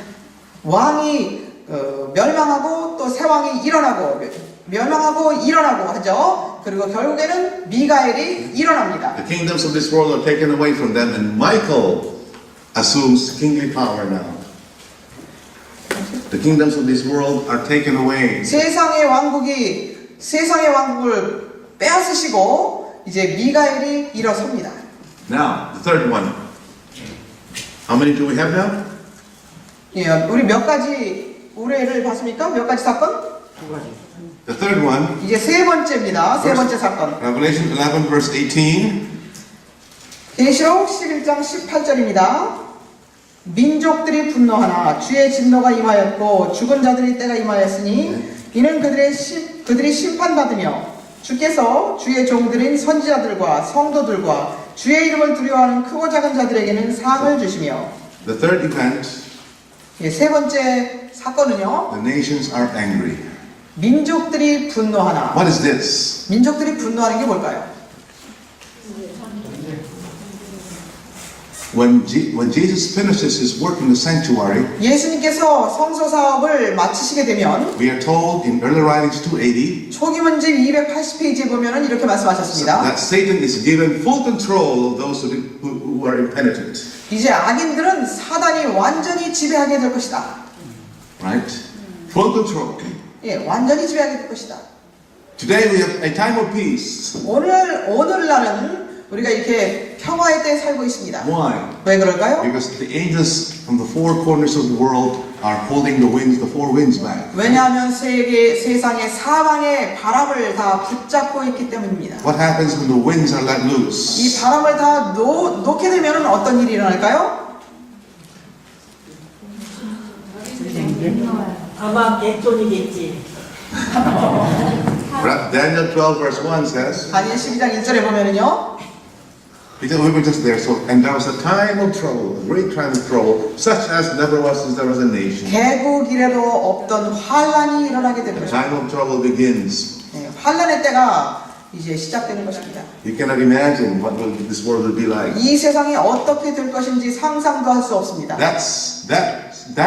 왕이 멸망하고 또 새 왕이 멸망하고 일어나고 하죠. 그리고 결국에는 미가엘이 일어납니다. The kingdoms of this world are taken away from them, and Michael assumes kingly power now. The kingdoms of this world are taken away. 세상의 왕국을 빼앗으시고 이제 미가엘이 일어섭니다. Now, the third one. How many do we have now? 예, 우리 몇 가지 우레를 봤습니까? 몇 가지 사건? 두 가지. The third one, 이제 세 번째입니다. 세 번째 사건. Revelation 11 verse 18. 계시록 11장 18절입니다. 민족들이 분노하나 주의 진노가 임하였고 죽은 자들의 때가 임하였으니 이는 그들이 심판받으며 주께서 주의 종들인 선지자들과 성도들과 주의 이름을 두려워하는 크고 작은 자들에게는 상을 주시며. The third event, 예, 세 번째 사건은요. the nations are angry. 민족들이 분노하나. What is this? 민족들이 분노하는 게 뭘까요? When Jesus finishes his work in the sanctuary, 예수님께서 성소 사업을 마치시게 되면 we are told in early writings 280 초기 문집 280페이지에 보면은 이렇게 말씀하셨습니다. that Satan is given full control of those who are impenitent. 이제 악인들은 사단이 완전히 지배하게 될 것이다. Right? Full control. 예, 완전히 지배하게 될 것이다. Today we have a time of peace. 오늘날은 우리가 이렇게 평화의 때에 살고 있습니다. Why? 왜 그럴까요? Because the angels from the four corners of the world are holding the four winds back. 왜냐하면 세상의 사방의 바람을 다 붙잡고 있기 때문입니다. What happens when the winds are let loose? 이 바람을 다 놓게 되면 어떤 일이 일어날까요? 아마 개존이겠지. Daniel 12 verse 1 says, 다니엘 12장 1절에 보면은요. because we were just there, so and there was a time of trouble, a great time of trouble, such as never was since there was a nation. 개국 이래로 없던 환란이 일어나게 될 The 것입니다. time of trouble begins. 네, 환란의 때가 이제 시작되는 것입니다. You cannot imagine what this world will be like. 이 세상이 어떻게 될 것인지 상상도 할 수 없습니다. That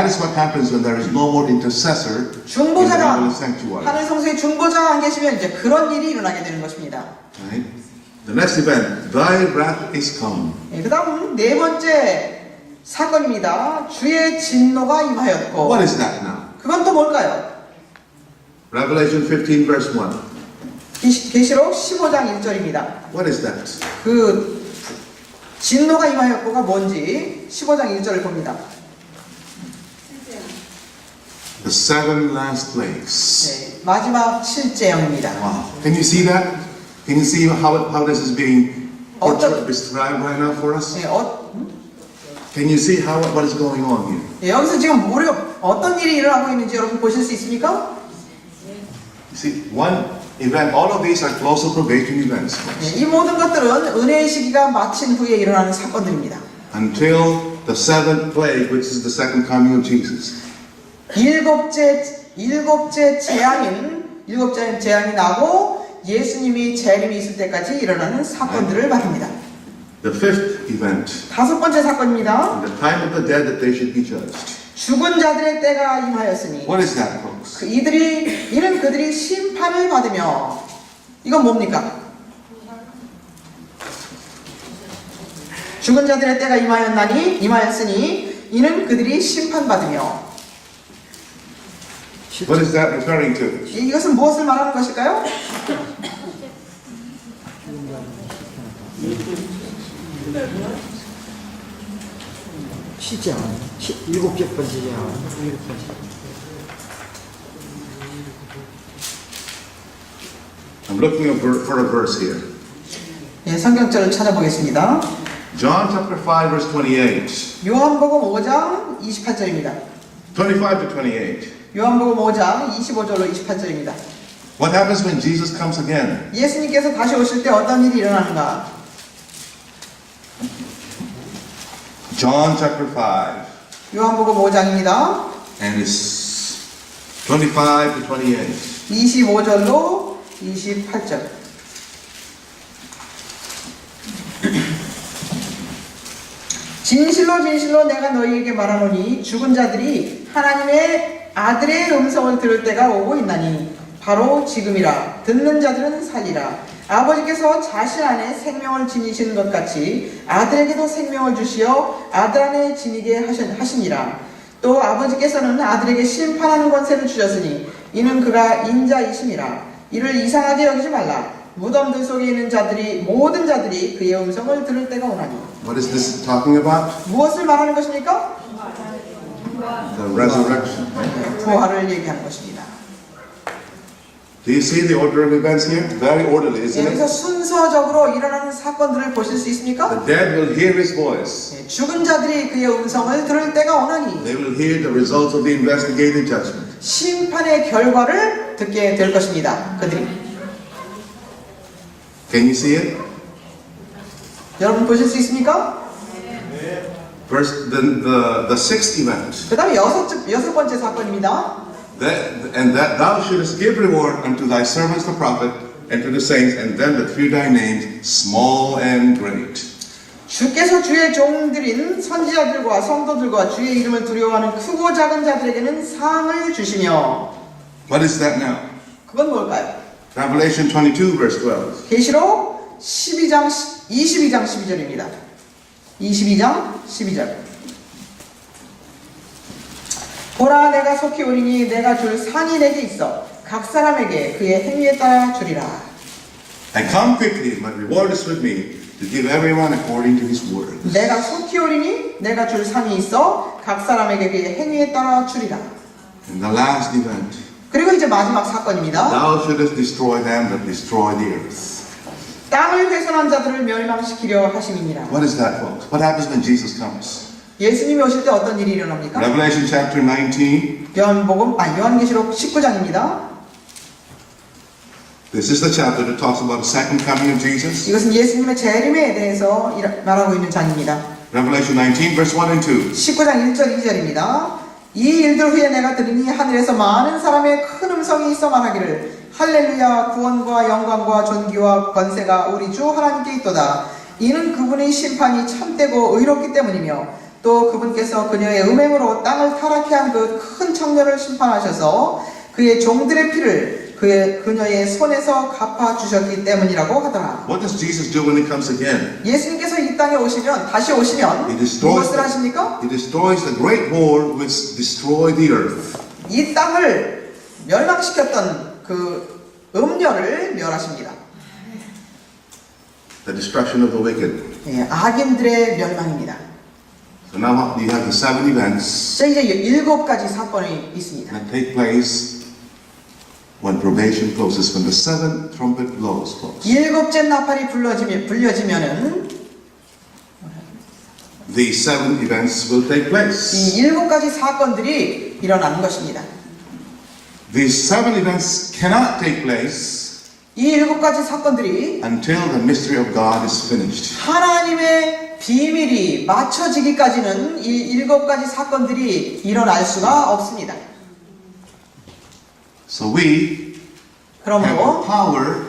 is what happens when there is no more intercessor in the 중보자가 heavenly sanctuary. 하늘 성소에 중보자가 안 계시면 이제 그런 일이 일어나게 되는 것입니다. Right? The next event, thy wrath is come. 네, 그다음 네 번째 사건입니다. 주의 진노가 임하였고. What is that now? 그건 또 뭘까요? Revelation 15 verse 1. 계시록 15장 1절입니다. What is that? 그 진노가 임하였고가 뭔지 15장 1절을 봅니다. The seven last plagues. 네, 마지막 7재앙입니다. Wow. Can you see that? Can you see how this is being described right now for us? 네, Can you see what is going on here? 네, 여기서 지금 어떤 일이 일어나고 있는지 여러분 보실 수 있습니까? You see, one event, all of these are close of probation events. 네, 이 모든 것들은 은혜의 시기가 마친 후에 일어나는 사건들입니다. Until the seventh plague, which is the second coming of Jesus. 일곱째 재앙이 나고 예수님이 재림이 있을 때까지 일어나는 사건들을 말합니다. The fifth event, 다섯 번째 사건입니다. in the time of the dead that they should be judged. 죽은 자들의 때가 임하였으니 What is that, folks? 이는 그들이 심판을 받으며. 이건 뭡니까? 죽은 자들의 때가 임하였으니 이는 그들이 심판받으며. What is that referring to? 이것은 무엇을 말하는 것일까요? 시장 일곱째 번째 장 일곱 번째. I'm looking for a verse here. 예, 성경절을 찾아보겠습니다. John chapter 5 verse 28. 요한복음 5장 28절입니다. 25 to 28. 요한복음 5장 25절로 28절입니다. What happens when Jesus comes again? 예수님께서 다시 오실 때 어떤 일이 일어나는가? John chapter 5 요한복음 5장입니다. and it's 25 to 28. 25절로 28절. 진실로 내가 너희에게 말하노니 죽은 자들이 하나님의 아들의 음성을 들을 때가 오고 있나니 바로 지금이라. 듣는 자들은 살리라. 아버지께서 자신 안에 생명을 지니시는 것 같이 아들에게도 생명을 주시어 아들 안에 지니게 하시니라. 또 아버지께서는 아들에게 심판하는 권세를 주셨으니 이는 그가 인자이심이라. 이를 이상하게 여기지 말라. 무덤들 속에 있는 모든 자들이 그의 음성을 들을 때가 오나니. What is this talking about? 무엇을 말하는 것입니까? The resurrection. 부활을 얘기하는 것입니다. Do you see the order of events here? Very orderly, isn't 여기서 it? 순서적으로 일어나는 사건들을 보실 수 있습니까? The dead will hear his voice. 죽은 자들이 그의 음성을 들을 때가 오나니 They will hear the results of the investigative judgment. 심판의 결과를 듣게 될 것입니다. 그들이. Can you see it? 여러분 보실 수 있습니까? First, the sixth event. 그 다음에 여섯 번째 사건입니다. That thou shouldest give reward unto thy servants the prophet and to the saints and them that fear thy name, small and great. 주께서 주의 종들인 선지자들과 성도들과 주의 이름을 두려워하는 크고 작은 자들에게는 상을 주시며. What is that now? 그건 뭘까요? Revelation 22 verse 12. 계시록 22장 12절입니다. 22장 12절. 보라 내가 속히 오리니 내가 줄 상이 내게 있어 각 사람에게 그의 행위에 따라 주리라. I come quickly, my reward is with me, to give everyone according to his word. 내가 속히 오리니 내가 줄 상이 있어 각 사람에게 그의 행위에 따라 주리라. And the last event, 그리고 이제 마지막 사건입니다. thou shouldest destroy them that destroy the earth. 땅을 훼손한 자들을 멸망시키려 하심이니라. What is that, folks? What happens when Jesus comes? 예수님이 오실 때 어떤 일이 일어납니까? Revelation chapter 19. 요한계시록 19장입니다. This is the chapter that talks about the second coming of Jesus. 이것은 예수님의 재림에 대해서 말하고 있는 장입니다. Revelation 19 verse 1 and 2. 19장 1절 2절입니다. 이 일들 후에 내가 들으니 하늘에서 많은 사람의 큰 음성이 있어 말하기를 할렐루야 구원과 영광과 존귀와 권세가 우리 주 하나님께 있도다. 이는 그분의 심판이 참되고 의롭기 때문이며 또 그분께서 그녀의 음행으로 땅을 타락케 한 그 큰 청년을 심판하셔서 그의 종들의 피를 그녀의 손에서 갚아주셨기 때문이라고 하더라. What does Jesus do when he comes again? 예수님께서 이 땅에 오시면 다시 오시면 무엇을 하십니까? He destroys the great war which destroyed the earth. 이 땅을 멸망시켰던 그 음녀를 멸하십니다. The destruction of the wicked. 예, 악인들의 멸망입니다. So now you have the seven events 자, 이제 7가지 사건이 있습니다. that take place when probation closes, when the seventh trumpet blows. 7째 나팔이 불려지면은 These seven events will take place. 이 7가지 사건들이 일어나는 것입니다. These seven events cannot take place 이 7가지 사건들이 until the mystery of God is finished. 하나님의 비밀이 맞춰지기까지는 이 7가지 사건들이 일어날 수가 없습니다. So we have the 그러므로 power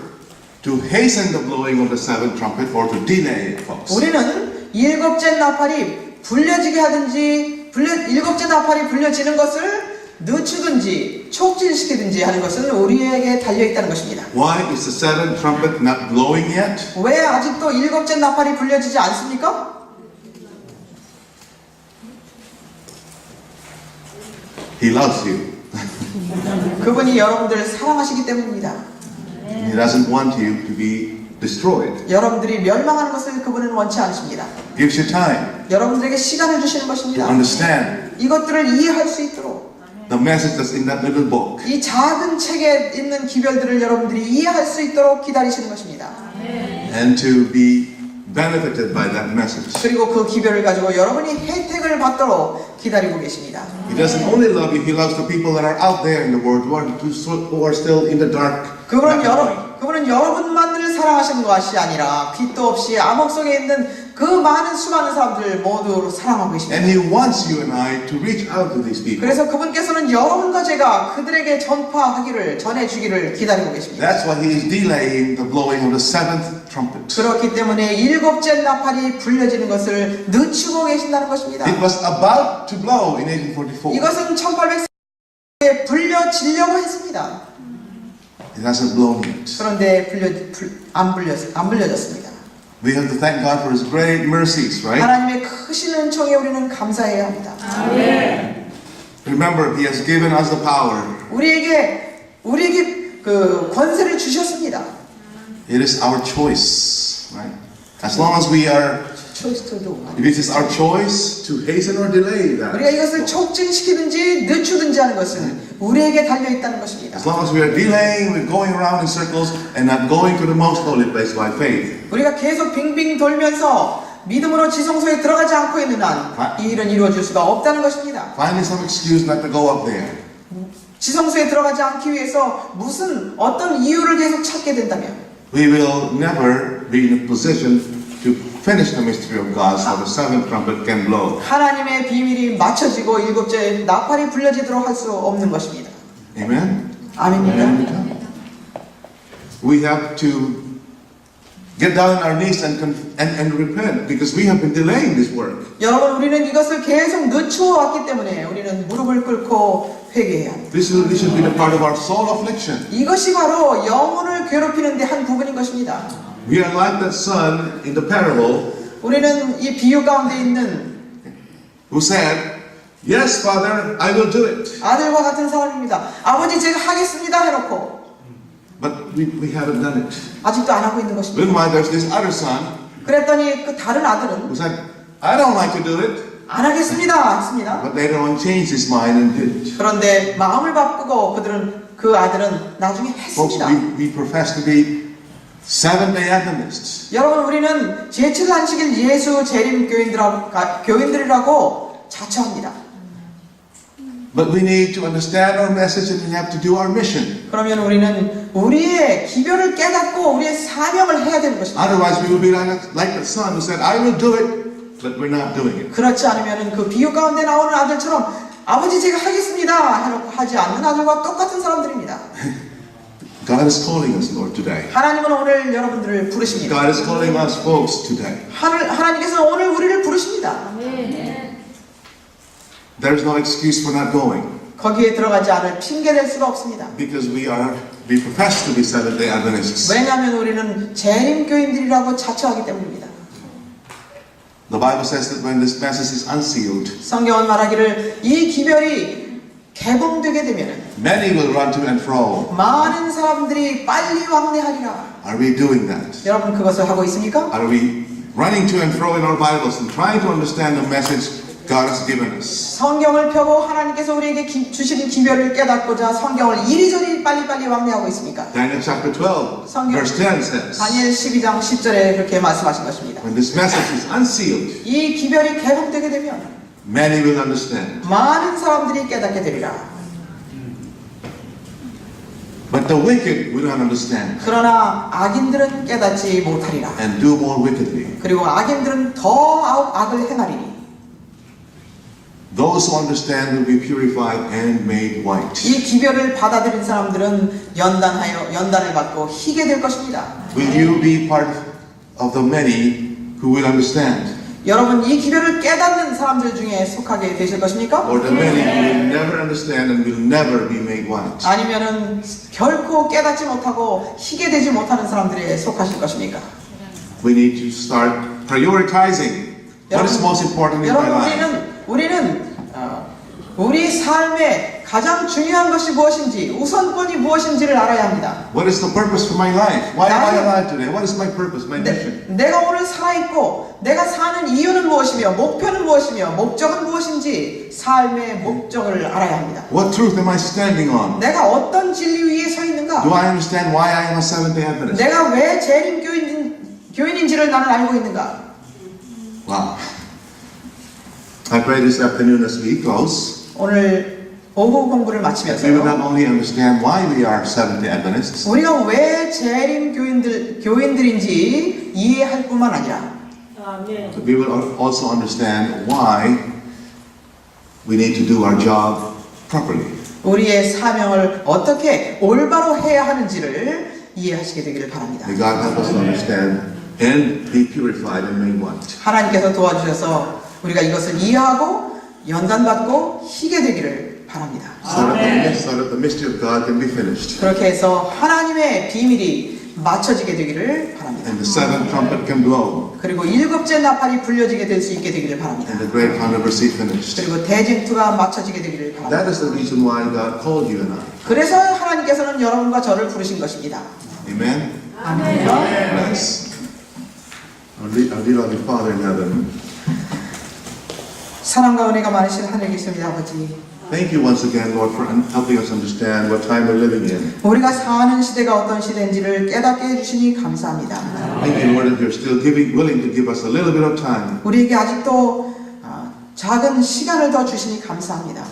to hasten the blowing of the seventh trumpet or to delay it, folks. 우리는 7째 나팔이 불려지게 하든지 7째 나팔이 불려지는 것을 늦추든지 촉진시키든지 하는 것은 우리에게 달려있다는 것입니다. Why is the seventh trumpet not blowing yet? 왜 아직도 7째 나팔이 불려지지 않습니까? He loves you. 그분이 여러분들을 사랑하시기 때문입니다. He doesn't want you to be destroyed. 여러분들이 멸망하는 것을 그분은 원치 않으십니다. Gives you time 여러분들에게 시간을 주시는 to 것입니다. understand 이것들을 이해할 수 있도록 the message that's in that little book. 이 작은 책에 있는 기별들을 여러분들이 이해할 수 있도록 기다리시는 것입니다. And to be benefited by that message. 그리고 그 기별을 가지고 여러분이 혜택을 받도록 기다리고 계십니다. He doesn't only love you, he loves the people that are out there in the world who are still in the dark. 그분은 여러분만을 사랑하시는 것이 아니라 빛도 없이 암흑 속에 있는 그 많은 수많은 사람들 모두 사랑하고 계십니다. And he wants you and I to reach out to these people. 그래서 그분께서는 여러분과 제가 그들에게 전해주기를 기다리고 계십니다. That's why he is delaying the blowing of the seventh trumpet. 그렇기 때문에 7째 나팔이 불려지는 것을 늦추고 계신다는 것입니다. It was about to blow in 1844. 이것은 1800년에 불려지려고 했습니다. It hasn't blown yet. 그런데 안 불려졌습니다. We have to thank God for his great mercies, right? 하나님의 크신 은총에 우리는 감사해야 합니다. Remember, he has given us the power. 우리에게 그 권세를 주셨습니다. It is our choice, right? As long as we are 초이스도 If it is our choice to hasten or delay 우리가 that, 이것을 촉진시키든지 늦추든지 하는 것은 우리에게 달려 있다는 것입니다. as long as we are delaying, we're going around in circles and not going to the most holy place by faith. 우리가 계속 빙빙 돌면서 믿음으로 지성소에 들어가지 않고 있는 한 이 일은 이루어질 수가 없다는 것입니다. Finding some excuse not to go up there. 지성소에 들어가지 않기 위해서 무슨 어떤 이유를 계속 찾게 된다면 We will never be in a position to finish the mystery of God so the seventh trumpet can blow. 하나님의 비밀이 맞춰지고 일곱째 나팔이 불려지도록 할 수 없는 것입니다. Amen? 아멘입니까? We have to get down on our knees and repent because we have been delaying this work. 여러분 우리는 이것을 계속 늦추어 왔기 때문에 우리는 무릎을 꿇고 회개해야 합니다. This should be the part of our soul affliction. 이것이 바로 영혼을 괴롭히는 데 한 부분인 것입니다. We are like that son in the parable 우리는 이 비유 가운데 있는 who said, "Yes, Father, I will do it." 아들과 같은 사람입니다. 아버지 제가 하겠습니다 해놓고 But we haven't done it. 아직도 안 하고 있는 것입니다. Meanwhile, there's this other son 그랬더니 그 다른 아들은 who said, "I don't like to do it." 안 하겠습니다 했습니다. But later on changed his mind and did. 그런데 마음을 바꾸고 그 아들은 나중에 Folks, 했습니다. we profess to be Seventh-day Adventists. 여러분 우리는 제7 안식일 예수 재림 교인들이라고 자처합니다. But we need to understand our message and we have to do our mission. 그러면 우리는 우리의 기별을 깨닫고 우리의 사명을 해야 되는 것입니다. Otherwise, we will be like the son who said, "I will do it," but we're not doing it. 그렇지 않으면 그 비유 가운데 나오는 아들처럼 아버지 제가 하겠습니다 해놓고 하지 않는 아들과 똑같은 사람들입니다. God is calling us, Lord, today. 하나님은 오늘 여러분들을 부르십니다. God is calling us, folks, today. 하나님께서는 오늘 우리를 부르십니다. There is no excuse for not going 거기에 들어가지 않을 핑계 댈 수가 없습니다. because we profess to be Seventh-day Adventists. 왜냐하면 우리는 재림 교인들이라고 자처하기 때문입니다. The Bible says that when this message is unsealed, 성경은 말하기를 이 기별이 개봉되게 되면 many will run to and fro. 많은 사람들이 빨리 왕래하리라. Are we doing that? 여러분 그것을 하고 있습니까? Are we running to and fro in our Bibles and trying to understand the message God has given us? 성경을 펴고 하나님께서 우리에게 주신 기별을 깨닫고자 성경을 이리저리 빨리빨리 왕래하고 있습니까? Daniel chapter 12, 성경 verse 10 says, 다니엘 12장 10절에 그렇게 말씀하신 것입니다. when this message is unsealed, 이 기별이 개봉되게 되면 many will understand. 많은 사람들이 깨닫게 되리라. But the wicked will not understand 그러나 악인들은 깨닫지 못하리라. and do more wickedly. 그리고 악인들은 더 악을 행하리니 Those who understand will be purified and made white. 이 기별을 받아들인 사람들은 연단을 받고 희게 될 것입니다. Will you be part of the many who will understand? 여러분 이 기별을 깨닫는 사람들 중에 속하게 되실 것입니까? Or the many who will never understand and will never be made white? 아니면은 결코 깨닫지 못하고 희게 되지 못하는 사람들에 속하실 것입니까? We need to start prioritizing what is most important in my 여러분 life. 우리는 우리 삶에 가장 중요한 것이 무엇인지 우선권이 무엇인지를 알아야 합니다. What is the purpose for my life? Why am I alive today? What is my purpose, my mission? 내가 오늘 살아있고 내가 사는 이유는 무엇이며 목표는 무엇이며 목적은 무엇인지 삶의 목적을 알아야 합니다. What truth am I standing on? 내가 어떤 진리 위에 서 있는가? Do I understand why I am a Seventh-day Adventist? 내가 왜 재림 교인인지를 나는 알고 있는가? Wow. I pray this afternoon as we close, 오늘 오후 공부를 that we will not 마치면서 only understand why we are Seventh-day Adventists, 우리가 왜 재림 교인들인지 이해할 뿐만 아니라 아멘. but we will also understand why we need to do our job properly. 우리의 사명을 어떻게 올바로 해야 하는지를 이해하시게 되기를 바랍니다. May God help us to understand and be purified and made white. 하나님께서 도와주셔서 우리가 이것을 이해하고 연단받고 희게 되기를 바랍니다. So that the mystery of God can be finished. 그렇게 해서 하나님의 비밀이 맞춰지게 되기를 바랍니다. And the seventh trumpet can blow. 그리고 일곱째 나팔이 불려지게 될 수 있게 되기를 바랍니다. And the great controversy finished. 그리고 대쟁투가 맞춰지게 되기를 바랍니다. That is the reason why God called you and I. 그래서 하나님께서는 여러분과 저를 부르신 것입니다. Amen? 아멘. Yes. Our dear loving Father in heaven, 사랑과 은혜가 많으신 하늘에 계신 우리 아버지, thank you once again, Lord, for helping us understand what time we're living in. 우리가 사는 시대가 어떤 시대인지를 깨닫게 해주시니 감사합니다. Thank you, Lord, that you're still willing to give us a little bit of time. 우리에게 아직도 작은 시간을 더 주시니 감사합니다.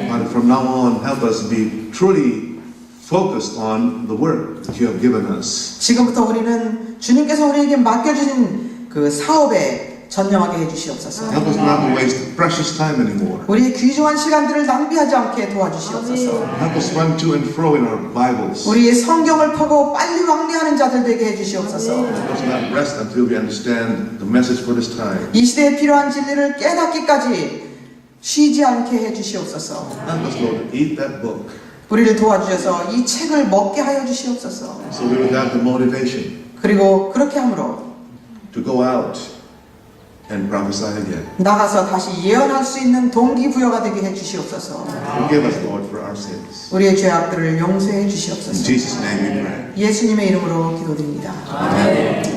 Father, from now on, help us be truly focused on the work that you have given us. 지금부터 우리는 주님께서 우리에게 맡겨주신 그 사업에 전념하게 해주시옵소서. Help us not to waste precious time anymore. 우리의 귀중한 시간들을 낭비하지 않게 도와주시옵소서. Help us run to and fro in our Bibles. 우리의 성경을 펴고 빨리 왕래하는 자들 되게 해주시옵소서. Help us not rest until we understand the message for this time. 이 시대에 필요한 진리를 깨닫기까지 쉬지 않게 해주시옵소서. Help us, Lord, to eat that book 우리를 도와주셔서 이 책을 먹게 하여 주시옵소서. so we would have the motivation 그리고 그렇게 함으로 to go out and prophesy again. 나가서 다시 예언할 수 있는 동기부여가 되게 해주시옵소서. Forgive us, Lord, for our sins. 우리의 죄악들을 용서해 In 주시옵소서. Jesus' name we pray. 예수님의 이름으로 기도드립니다. 아멘.